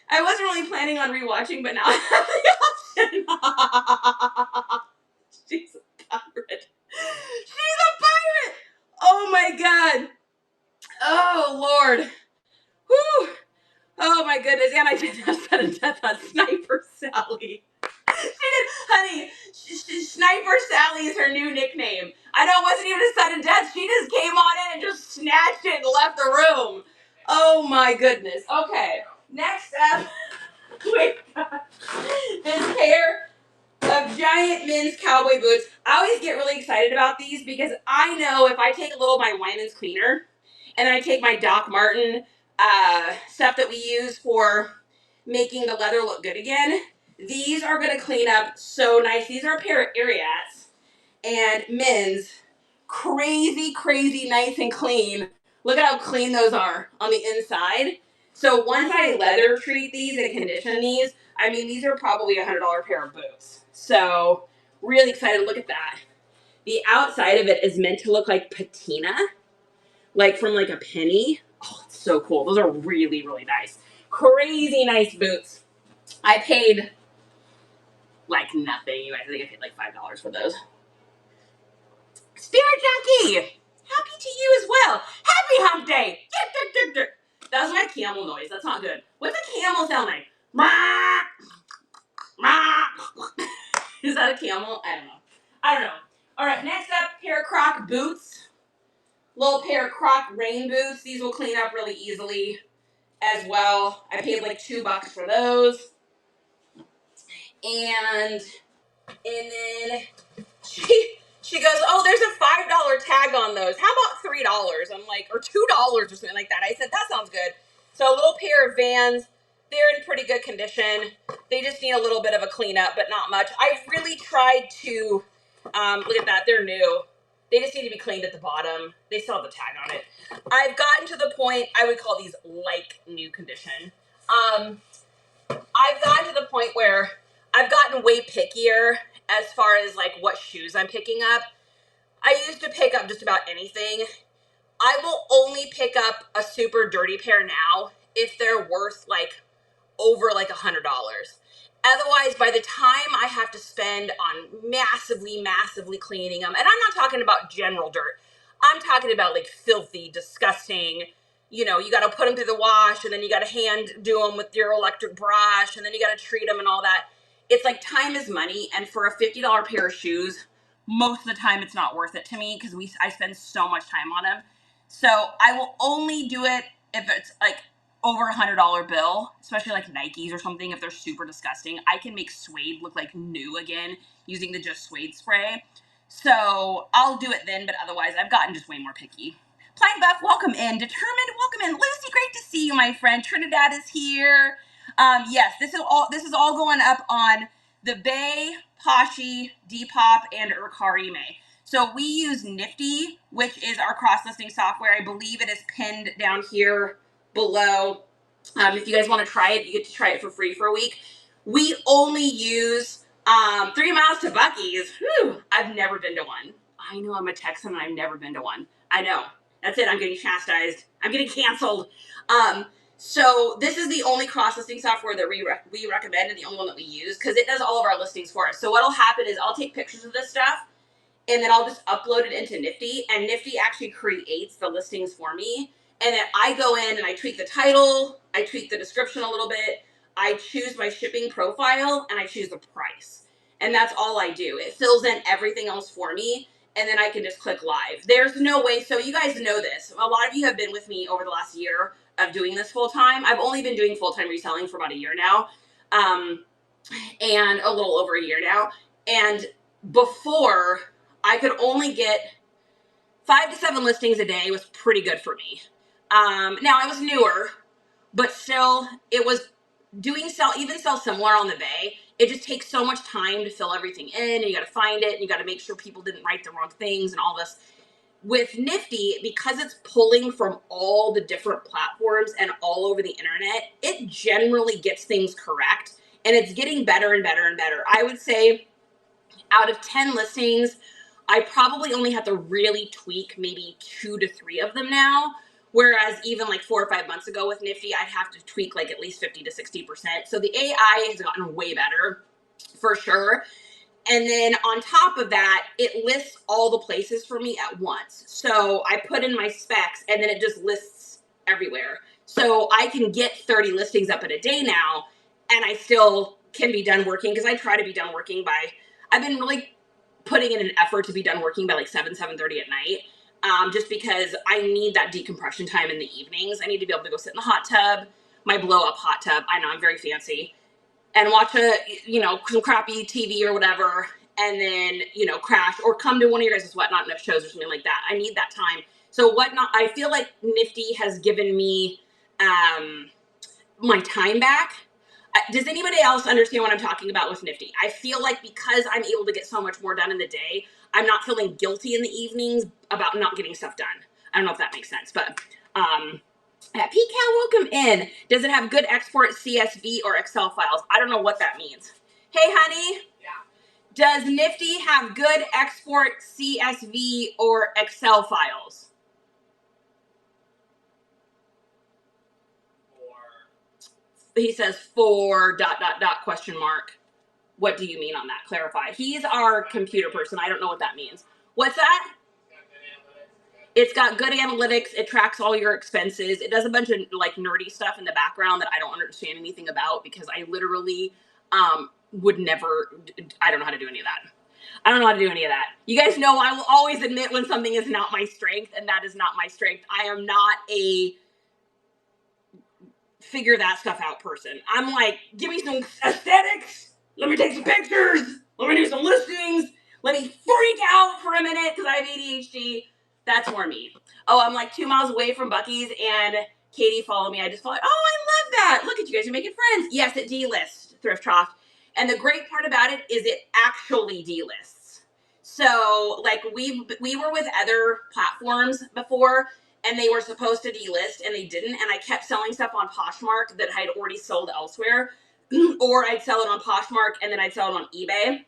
I wasn't really planning on rewatching, but now I have the option. She's a pirate. She's a pirate! Oh my God. Oh Lord. Whew. Oh my goodness. And I did have sudden death on Sniper Sally. She did, honey. Sniper Sally is her new nickname. I know it wasn't even a sudden death. She just came on in and just snatched it and left the room. Oh my goodness. Okay. Next up, we got this pair of giant men's cowboy boots. I always get really excited about these because I know if I take a little of my Wyman's cleaner and I take my Doc Martin stuff that we use for making the leather look good again, these are going to clean up so nice. These are a pair of Ariats and men's. Crazy, crazy nice and clean. Look at how clean those are on the inside. So once I leather treat these and condition these, I mean, these are probably a $100 pair of boots. So really excited. Look at that. The outside of it is meant to look like patina, like from like a penny. Oh, it's so cool. Those are really, really nice. Crazy nice boots. I paid like nothing. You guys, I think I paid like $5 for those. Spirit Junkie! Happy to you as well. Happy hump day! That was my camel noise. That's not good. What's a camel sound like? Is that a camel? I don't know. All right, next up, pair of Croc boots. Little pair of Croc rain boots. These will clean up really easily as well. I paid like $2 for those. And then she goes, oh, there's a $5 tag on those. How about $3? I'm like, or $2 or something like that. I said, that sounds good. So a little pair of Vans. They're in pretty good condition. They just need a little bit of a cleanup, but not much. I've really tried to, look at that, they're new. They just need to be cleaned at the bottom. They still have the tag on it. I've gotten to the point, I would call these like new condition. I've gotten to the point where I've gotten way pickier as far as like what shoes I'm picking up. I used to pick up just about anything. I will only pick up a super dirty pair now if they're worth like over like $100. Otherwise, by the time I have to spend on massively cleaning them, and I'm not talking about general dirt, I'm talking about like filthy, disgusting, you know, you got to put them through the wash, and then you got to hand do them with your electric brush, and then you got to treat them and all that. It's like time is money, and for a $50 pair of shoes, most of the time it's not worth it to me because I spend so much time on them. So I will only do it if it's like over $100 bill, especially like Nikes or something. If they're super disgusting, I can make suede look like new again using the Just Suede spray. So I'll do it then, but otherwise I've gotten just way more picky. Plain Buff, welcome in. Determined, welcome in. Lucy, great to see you, my friend. Trinidad is here. Yes, this is all going up on the Bay, Poshy, Depop, and Urkarime. So we use Nifty, which is our cross-listing software. I believe it is pinned down here below. If you guys want to try it, you get to try it for free for a week. We only use 3 miles to Buc-ee's. Whew, I've never been to one. I know I'm a Texan and I've never been to one. I know. That's it. I'm getting chastised. I'm getting canceled. So this is the only cross-listing software that we recommend and the only one that we use because it does all of our listings for us. So what'll happen is I'll take pictures of this stuff and then I'll just upload it into Nifty, and Nifty actually creates the listings for me. And then I go in and I tweak the title, I tweak the description a little bit, I choose my shipping profile, and I choose the price. And that's all I do. It fills in everything else for me, and then I can just click live. There's no way, so you guys know this. A lot of you have been with me over the last year of doing this full time. I've only been doing full-time reselling for about a year now, and a little over a year now. And before, I could only get 5 to 7 listings a day. It was pretty good for me. Now I was newer, but still it was doing sell similar on the Bay. It just takes so much time to fill everything in, and you got to find it, and you got to make sure people didn't write the wrong things and all this. With Nifty, because it's pulling from all the different platforms and all over the internet, it generally gets things correct, and it's getting better and better and better. I would say out of 10 listings, I probably only have to really tweak maybe 2 to 3 of them now. Whereas even like 4 or 5 months ago with Nifty, I'd have to tweak like at least 50 to 60%. So the AI has gotten way better for sure. And then on top of that, it lists all the places for me at once. So I put in my specs and then it just lists everywhere. So I can get 30 listings up in a day now, and I still can be done working because I try to be done working by, I've been really putting in an effort to be done working by like 7:30 at night. Just because I need that decompression time in the evenings. I need to be able to go sit in the hot tub, my blow up hot tub. I know I'm very fancy. And watch some crappy TV or whatever, and then, crash or come to one of your guys' Whatnot Nook shows or something like that. I need that time. So Whatnot, I feel like Nifty has given me my time back. Does anybody else understand what I'm talking about with Nifty? I feel like because I'm able to get so much more done in the day, I'm not feeling guilty in the evenings about not getting stuff done. I don't know if that makes sense, but PCal, welcome in. Does it have good export CSV or Excel files? I don't know what that means. Hey, honey. Yeah. Does Nifty have good export CSV or Excel files? He says for ... question mark. What do you mean on that? Clarify. He's our computer person. I don't know what that means. What's that? It's got good analytics. It tracks all your expenses. It does a bunch of like nerdy stuff in the background that I don't understand anything about because I literally would never, I don't know how to do any of that. I don't know how to do any of that. You guys know I will always admit when something is not my strength, and that is not my strength. I am not a figure that stuff out person. I'm like, give me some aesthetics. Let me take some pictures. Let me do some listings. Let me freak out for a minute because I have ADHD. That's more me. Oh, I'm like 2 miles away from Buc-ee's, and Katie followed me. I just followed. Oh, I love that. Look at you guys. You're making friends. Yes, it delists Thrift Trough. And the great part about it is it actually delists. So, like, we were with other platforms before, and they were supposed to delist, and they didn't. And I kept selling stuff on Poshmark that I had already sold elsewhere. Or I'd sell it on Poshmark, and then I'd sell it on eBay.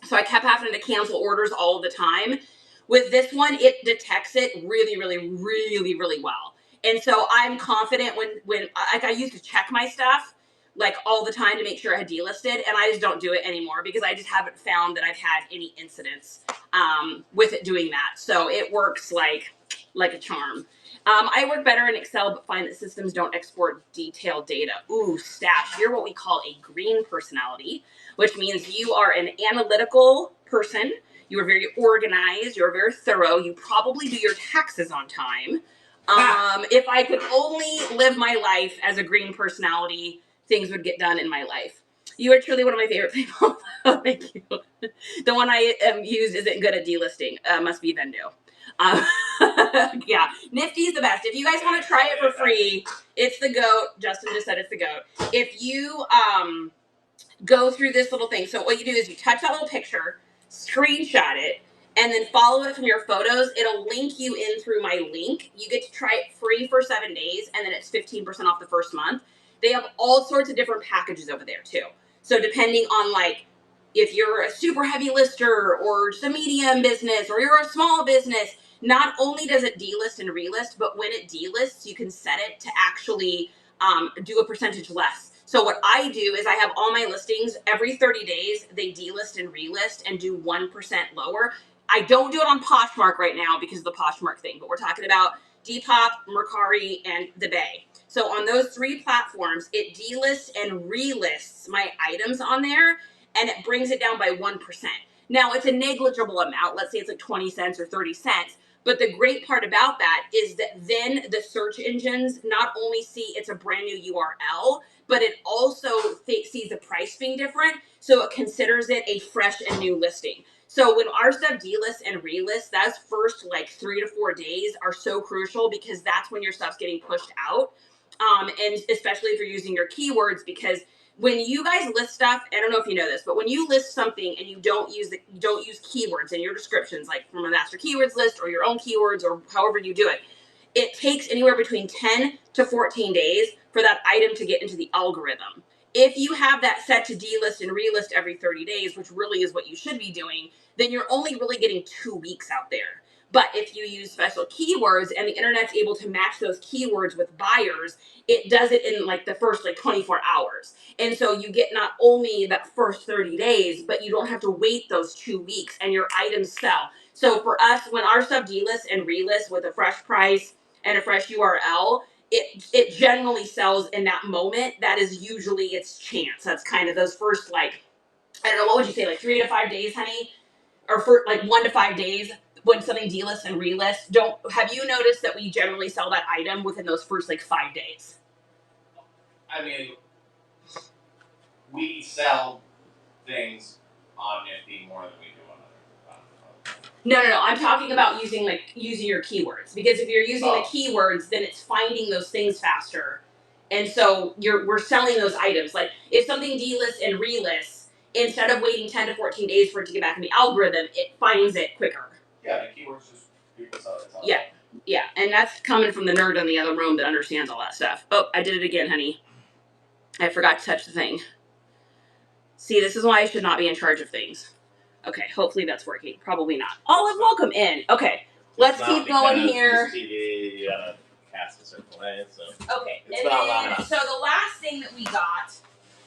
So I kept having to cancel orders all the time. With this one, it detects it really, really, really, really well. And so I'm confident when I used to check my stuff like all the time to make sure I had delisted, and I just don't do it anymore because I just haven't found that I've had any incidents with it doing that. So it works like a charm. I work better in Excel, but find that systems don't export detailed data. Ooh, Stash, you're what we call a green personality, which means you are an analytical person. You are very organized. You're very thorough. You probably do your taxes on time. If I could only live my life as a green personality, things would get done in my life. You are truly one of my favorite people. Thank you. The one I use isn't good at delisting. Must be Vendo. Yeah, Nifty's the best. If you guys want to try it for free, it's the GOAT. Justin just said it's the GOAT. If you go through this little thing, so what you do is you touch that little picture, screenshot it, and then follow it from your photos. It'll link you in through my link. You get to try it free for 7 days, and then it's 15% off the first month. They have all sorts of different packages over there too. So depending on like if you're a super heavy lister or just a medium business or you're a small business, not only does it delist and relist, but when it delists, you can set it to actually do a percentage less. So what I do is I have all my listings every 30 days, they delist and relist and do 1% lower. I don't do it on Poshmark right now because of the Poshmark thing, but we're talking about Depop, Mercari, and the Bay. So on those 3 platforms, it delists and relists my items on there, and it brings it down by 1%. Now, it's a negligible amount. Let's say it's like 20 cents or 30 cents. But the great part about that is that then the search engines not only see it's a brand new URL, but it also sees the price being different. So it considers it a fresh and new listing. So when our stuff delists and relists, those first like 3 to 4 days are so crucial because that's when your stuff's getting pushed out. And especially if you're using your keywords, because when you guys list stuff, I don't know if you know this, but when you list something and you don't use keywords in your descriptions, like from a master keywords list or your own keywords or however you do it, it takes anywhere between 10 to 14 days for that item to get into the algorithm. If you have that set to delist and relist every 30 days, which really is what you should be doing, then you're only really getting 2 weeks out there. But if you use special keywords and the internet's able to match those keywords with buyers, it does it in like the first like 24 hours. And so you get not only that first 30 days, but you don't have to wait those 2 weeks and your items sell. So for us, when our stuff delists and relists with a fresh price and a fresh URL, it generally sells in that moment. That is usually its chance. That's kind of those first like, I don't know, what would you say, like 3 to 5 days, honey? Or for like 1 to 5 days when something delists and relists. Have you noticed that we generally sell that item within those first like 5 days? I mean, we sell things on Nifty more than we do on other. No. I'm talking about using your keywords, because if you're using the keywords, then it's finding those things faster, and so we're selling those items. Like if something delists and relists, instead of waiting 10 to 14 days for it to get back in the algorithm, it finds it quicker. Yeah, the keywords just people sell it. Yeah, and that's coming from the nerd in the other room that understands all that stuff. Oh, I did it again, honey. I forgot to touch the thing. See, this is why I should not be in charge of things. Okay, hopefully that's working. Probably not. Olive, welcome in. Okay, let's keep going here. TV, you gotta cast a certain way, so. Okay, it's not loud enough. So the last thing that we got.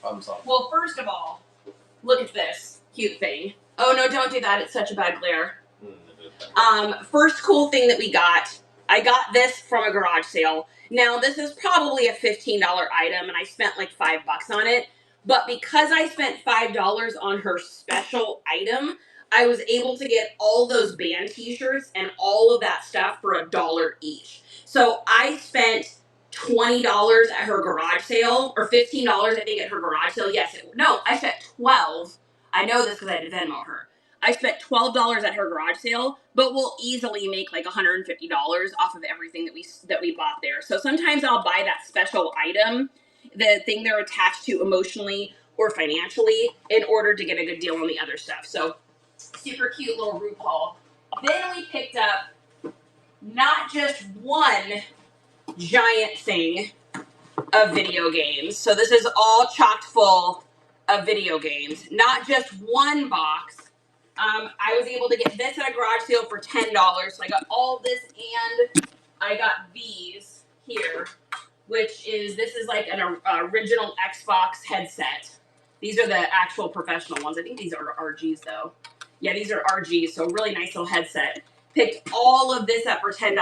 I'm sorry. Well, first of all, look at this cute thing. Oh no, don't do that. It's such a bad glare. First cool thing that we got. I got this from a garage sale. Now this is probably a $15 item, and I spent like $5 on it. But because I spent $5 on her special item, I was able to get all those band t-shirts and all of that stuff for $1 each. So I spent $20 at her garage sale, or $15 I think at her garage sale. I spent $12. I know this because I had to Venmo her. I spent $12 at her garage sale, but we'll easily make like $150 off of everything that we bought there. So sometimes I'll buy that special item, the thing they're attached to emotionally or financially, in order to get a good deal on the other stuff. So super cute little RuPaul. Then we picked up not just one giant thing of video games. So this is all chocked full of video games, not just one box. I was able to get this at a garage sale for $10. So I got all this, and I got these here, which is, this is like an original Xbox headset. These are the actual professional ones. I think these are RGs though. Yeah, these are RGs, so really nice little headset. Picked all of this up for $10,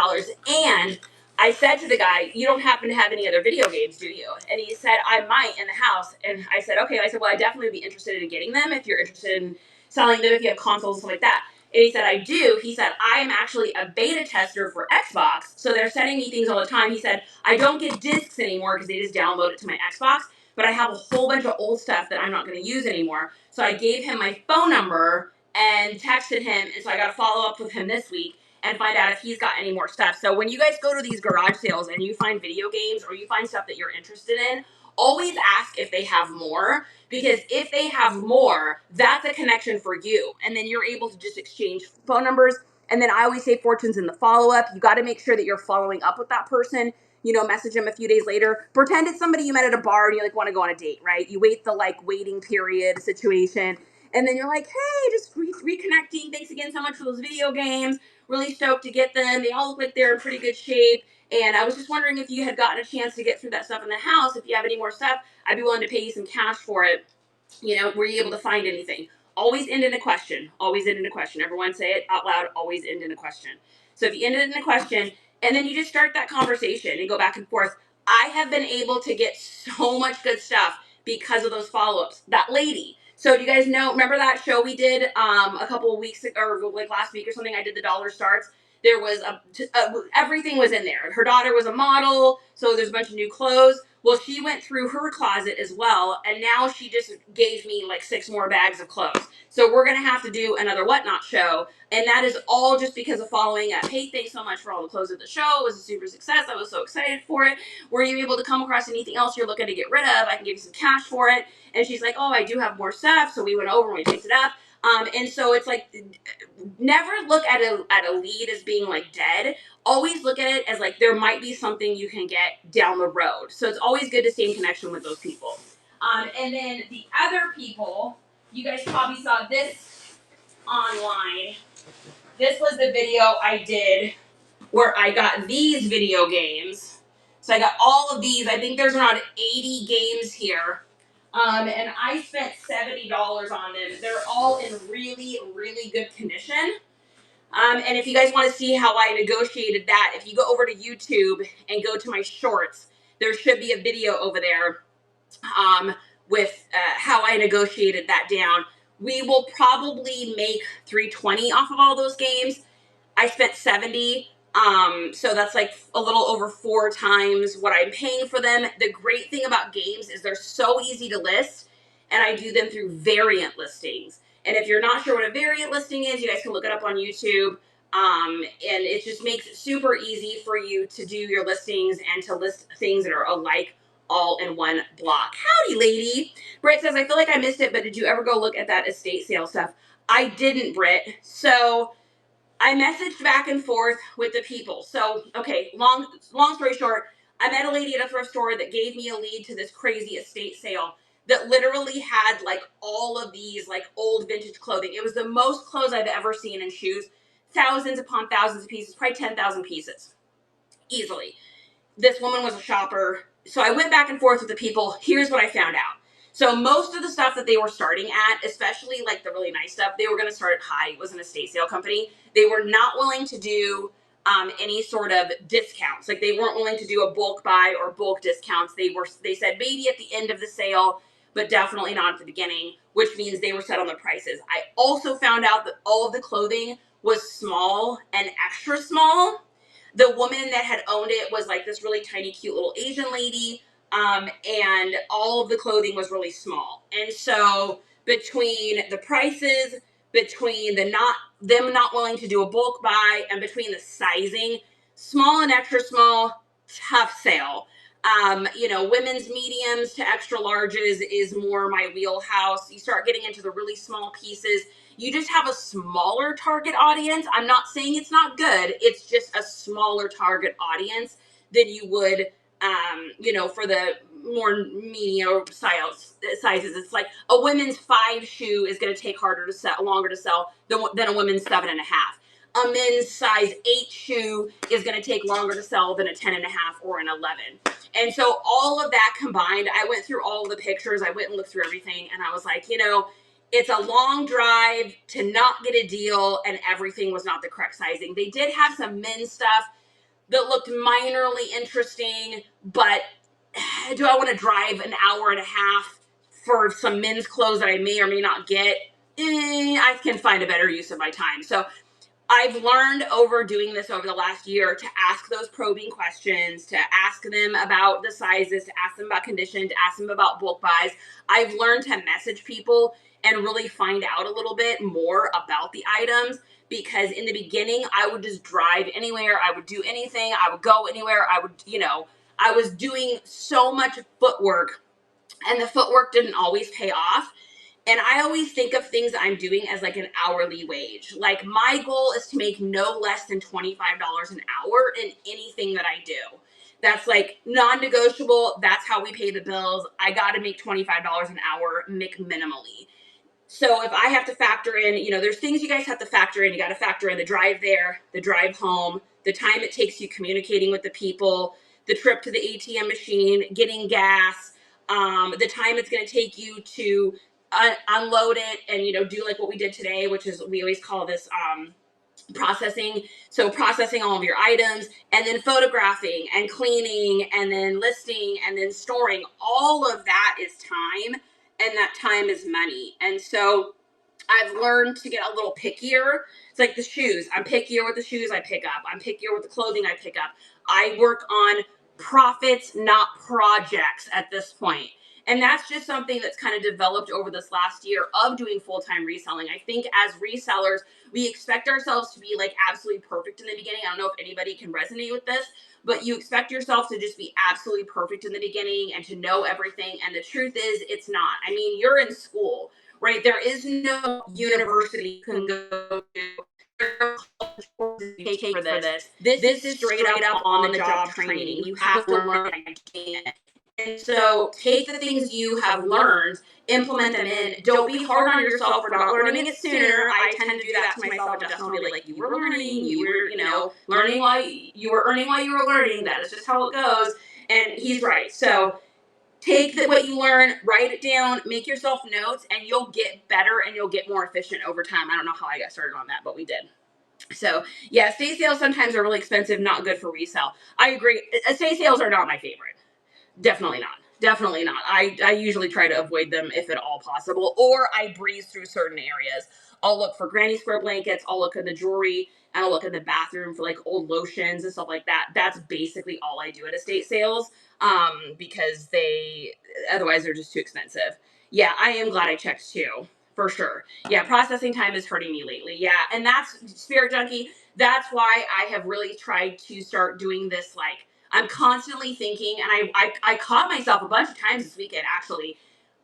and I said to the guy, you don't happen to have any other video games, do you? And he said, I might in the house. And I said, okay. I said, well, I'd definitely be interested in getting them if you're interested in selling them, if you have consoles and stuff like that. And he said, I do. He said, I am actually a beta tester for Xbox, so they're sending me things all the time. He said, I don't get discs anymore because they just download it to my Xbox, but I have a whole bunch of old stuff that I'm not going to use anymore. So I gave him my phone number and texted him, and so I got to follow up with him this week and find out if he's got any more stuff. So when you guys go to these garage sales and you find video games or you find stuff that you're interested in, always ask if they have more, because if they have more, that's a connection for you. And then you're able to just exchange phone numbers. And then I always say fortunes in the follow-up. You got to make sure that you're following up with that person. You know, message them a few days later. Pretend it's somebody you met at a bar and you like want to go on a date, right? You wait the like waiting period situation. And then you're like, hey, just reconnecting. Thanks again so much for those video games. Really stoked to get them. They all look like they're in pretty good shape. And I was just wondering if you had gotten a chance to get through that stuff in the house. If you have any more stuff, I'd be willing to pay you some cash for it. You know, were you able to find anything? Always end in a question. Always end in a question. Everyone say it out loud. Always end in a question. So if you end it in a question, and then you just start that conversation and go back and forth. I have been able to get so much good stuff because of those follow-ups. That lady. So do you guys know, remember that show we did a couple of weeks ago, or like last week or something? I did the dollar starts. There was everything was in there. Her daughter was a model, so there's a bunch of new clothes. Well, she went through her closet as well, and now she just gave me like 6 more bags of clothes. So we're going to have to do another Whatnot show, and that is all just because of following up. Hey, thanks so much for all the clothes of the show. It was a super success. I was so excited for it. Were you able to come across anything else you're looking to get rid of? I can give you some cash for it. And she's like, oh, I do have more stuff. So we went over and we picked it up. And so it's like, never look at a lead as being like dead. Always look at it as like there might be something you can get down the road. So it's always good to stay in connection with those people. And then the other people, you guys probably saw this online. This was the video I did where I got these video games. So I got all of these. I think there's around 80 games here. And I spent $70 on them. They're all in really, really good condition. And if you guys want to see how I negotiated that, if you go over to YouTube and go to my shorts, there should be a video over there with how I negotiated that down. We will probably make $320 off of all those games. I spent $70. So that's like a little over 4 times what I'm paying for them. The great thing about games is they're so easy to list, and I do them through variant listings. And if you're not sure what a variant listing is, you guys can look it up on YouTube. And it just makes it super easy for you to do your listings and to list things that are alike all in one block. Howdy, lady. Britt says, I feel like I missed it, but did you ever go look at that estate sale stuff? I didn't, Britt. So I messaged back and forth with the people. So, okay, long story short, I met a lady at a thrift store that gave me a lead to this crazy estate sale that literally had like all of these like old vintage clothing. It was the most clothes I've ever seen in shoes. Thousands upon thousands of pieces, probably 10,000 pieces, easily. This woman was a shopper. So I went back and forth with the people. Here's what I found out. So most of the stuff that they were starting at, especially like the really nice stuff, they were going to start at high. It was an estate sale company. They were not willing to do any sort of discounts. Like they weren't willing to do a bulk buy or bulk discounts. They said maybe at the end of the sale, but definitely not at the beginning, which means they were set on the prices. I also found out that all of the clothing was small and extra small. The woman that had owned it was like this really tiny, cute little Asian lady. And all of the clothing was really small. And so between the prices, between them not willing to do a bulk buy, and between the sizing, small and extra small, tough sale. Women's mediums to extra larges is more my wheelhouse. You start getting into the really small pieces, you just have a smaller target audience. I'm not saying it's not good. It's just a smaller target audience than you would for the more medium sizes. It's like a women's 5 shoe is going to take longer to sell than a women's 7.5. a men's size 8 shoe is going to take longer to sell than a 10.5 or an 11. And so all of that combined, I went through all the pictures, I went and looked through everything, and I was like, it's a long drive to not get a deal, and everything was not the correct sizing. They did have some men's stuff that looked minorly interesting, but do I want to drive an hour and a half for some men's clothes that I may or may not get? I can find a better use of my time. So I've learned over doing this over the last year to ask those probing questions, to ask them about the sizes, to ask them about condition, to ask them about bulk buys. I've learned to message people and really find out a little bit more about the items, because in the beginning, I would just drive anywhere. I would do anything. I would go anywhere. I was doing so much footwork, and the footwork didn't always pay off. And I always think of things I'm doing as like an hourly wage. Like, my goal is to make no less than $25 an hour in anything that I do. That's like non-negotiable. That's how we pay the bills. I got to make $25 an hour, minimally. So if I have to factor in, there's things you guys have to factor in. You got to factor in the drive there, the drive home, the time it takes you communicating with the people, the trip to the ATM machine, getting gas, the time it's going to take you to unload it and, do like what we did today, which is, we always call this processing. So processing all of your items, and then photographing and cleaning and then listing and then storing. All of that is time, and that time is money. And so I've learned to get a little pickier. It's like the shoes. I'm pickier with the shoes I pick up. I'm pickier with the clothing I pick up. I work on profits, not projects at this point. And that's just something that's kind of developed over this last year of doing full-time reselling. I think as resellers, we expect ourselves to be like absolutely perfect in the beginning. I don't know if anybody can resonate with this, but you expect yourself to just be absolutely perfect in the beginning and to know everything. And the truth is, it's not. I mean, you're in school, right? There is no university you can go to take for this. This is straight up on the job training. You have to learn it. And so take the things you have learned, implement them in. Don't be hard on yourself for not learning it sooner. I tend to do that to myself. Justin will be like, you were learning, you were, learning while you were earning while you were learning. That is just how it goes. And he's right. So take what you learn, write it down, make yourself notes, and you'll get better and you'll get more efficient over time. I don't know how I got started on that, but we did. So yeah, estate sales sometimes are really expensive, not good for resale. I agree. Estate sales are not my favorite. Definitely not. Definitely not. I usually try to avoid them if at all possible, or I breeze through certain areas. I'll look for granny square blankets, I'll look at the jewelry, and I'll look in the bathroom for like old lotions and stuff like that. That's basically all I do at estate sales, because otherwise they're just too expensive. Yeah, I am glad I checked too, for sure. Yeah, processing time is hurting me lately. Yeah, and that's Spirit Junkie. That's why I have really tried to start doing this, like, I'm constantly thinking, and I caught myself a bunch of times this weekend, actually.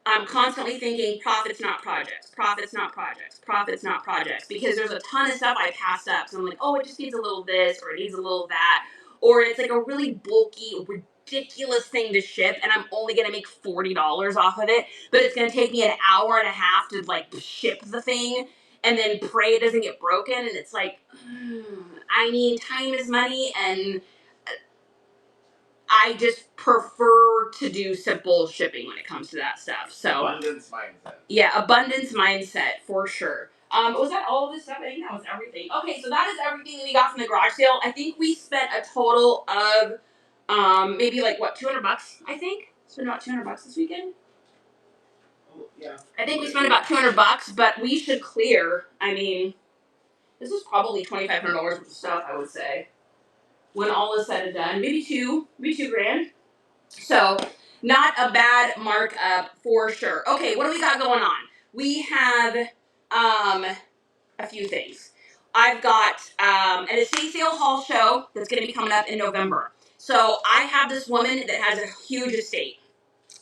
I'm constantly thinking profits, not projects, profits, not projects, profits, not projects, because there's a ton of stuff I passed up. So I'm like, oh, it just needs a little this, or it needs a little that, or it's like a really bulky, ridiculous thing to ship, and I'm only going to make $40 off of it, but it's going to take me an hour and a half to like ship the thing, and then pray it doesn't get broken. And it's like, I mean, time is money, and I just prefer to do simple shipping when it comes to that stuff. So Abundance mindset. Yeah, abundance mindset for sure. Was that all of this stuff? I think that was everything. Okay, so that is everything that we got from the garage sale. I think we spent a total of maybe like what, $200? I think spent about $200 this weekend. Yeah. I think we spent about $200, but we should clear. I mean, this is probably $2,500 worth of stuff, I would say, when all is said and done. Maybe $2,000. So not a bad markup for sure. Okay, what do we got going on? We have a few things. I've got an estate sale haul show that's going to be coming up in November. So I have this woman that has a huge estate.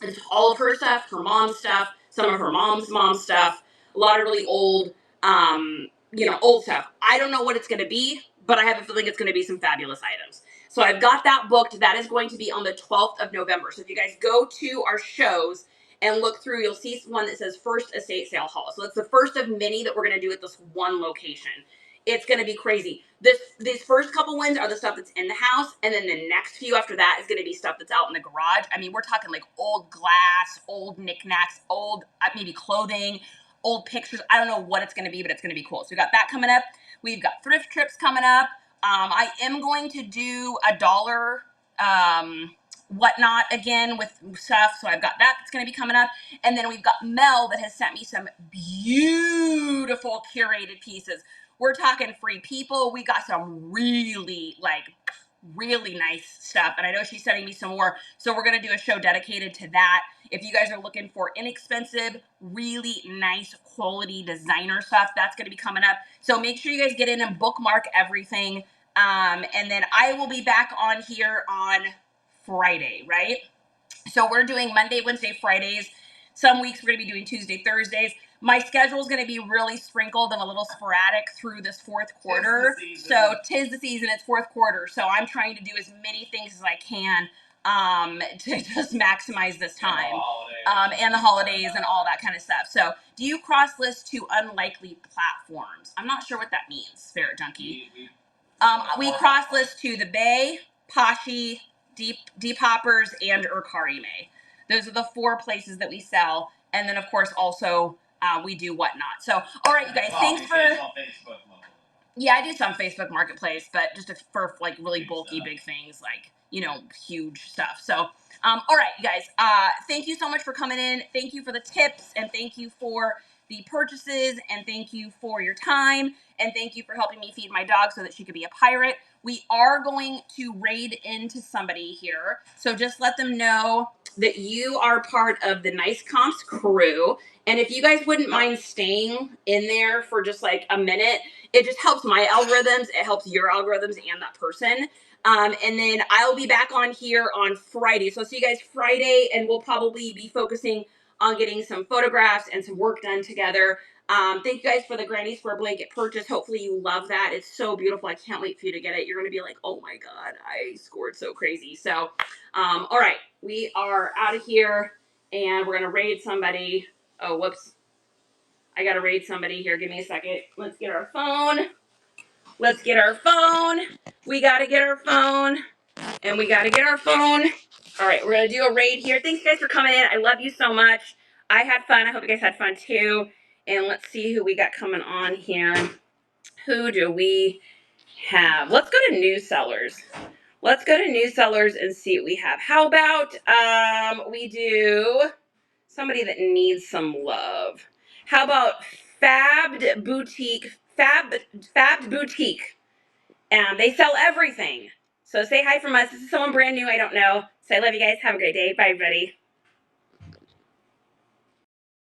It's all of her stuff, her mom's stuff, some of her mom's stuff, a lot of really old, old stuff. I don't know what it's going to be, but I have a feeling it's going to be some fabulous items. So I've got that booked. That is going to be on the 12th of November. So if you guys go to our shows and look through, you'll see one that says First Estate Sale Haul. So it's the first of many that we're going to do at this one location. It's going to be crazy. These first couple wins are the stuff that's in the house, and then the next few after that is going to be stuff that's out in the garage. I mean, we're talking like old glass, old knickknacks, old maybe clothing, old pictures. I don't know what it's going to be, but it's going to be cool. So we got that coming up. We've got thrift trips coming up. I am going to do a dollar whatnot again with stuff. So I've got that that's going to be coming up. And then we've got Mel that has sent me some beautiful curated pieces. We're talking Free People. We got some really nice stuff. And I know she's sending me some more. So we're going to do a show dedicated to that. If you guys are looking for inexpensive, really nice quality designer stuff, that's going to be coming up. So make sure you guys get in and bookmark everything. And then I will be back on here on Friday, right? So we're doing Monday, Wednesday, Fridays. Some weeks we're going to be doing Tuesday, Thursdays. My schedule is going to be really sprinkled and a little sporadic through this fourth quarter. So tis the season, it's fourth quarter. So I'm trying to do as many things as I can to just maximize this time. And the holidays and all that kind of stuff. So do you cross list to unlikely platforms? I'm not sure what that means, Ferret Junkie. We cross list to the Bay, Pashi, Deep Hoppers, and Urkarime. Those are the 4 places that we sell. And then, of course, also we do whatnot. So, all right, you guys, thanks for... Yeah, I do some Facebook Marketplace, but just for like really bulky big things, like, you know, huge stuff. So, all right, you guys, thank you so much for coming in. Thank you for the tips, and thank you for the purchases, and thank you for your time, and thank you for helping me feed my dog so that she could be a pirate. We are going to raid into somebody here, so just let them know that you are part of the Nice Comps crew, and if you guys wouldn't mind staying in there for just like a minute, it just helps my algorithms, it helps your algorithms and that person. And then I'll be back on here on Friday. So I'll see you guys Friday, and we'll probably be focusing on getting some photographs and some work done together. Thank you guys for the Granny Square blanket purchase. Hopefully you love that. It's so beautiful. I can't wait for you to get it. You're going to be like, oh my God, I scored so crazy. So, all right, we are out of here, and we're going to raid somebody. Oh, whoops. I got to raid somebody here. Give me a second. Let's get our phone. Let's get our phone. We got to get our phone. And we got to get our phone. All right, we're going to do a raid here. Thanks, guys, for coming in. I love you so much. I had fun. I hope you guys had fun, too. And let's see who we got coming on here. Who do we have? Let's go to new sellers. Let's go to new sellers and see what we have. How about we do somebody that needs some love? How about Fabbed Boutique? Fabbed Boutique. They sell everything. So say hi from us. This is someone brand new I don't know. So I love you guys. Have a great day. Bye, everybody.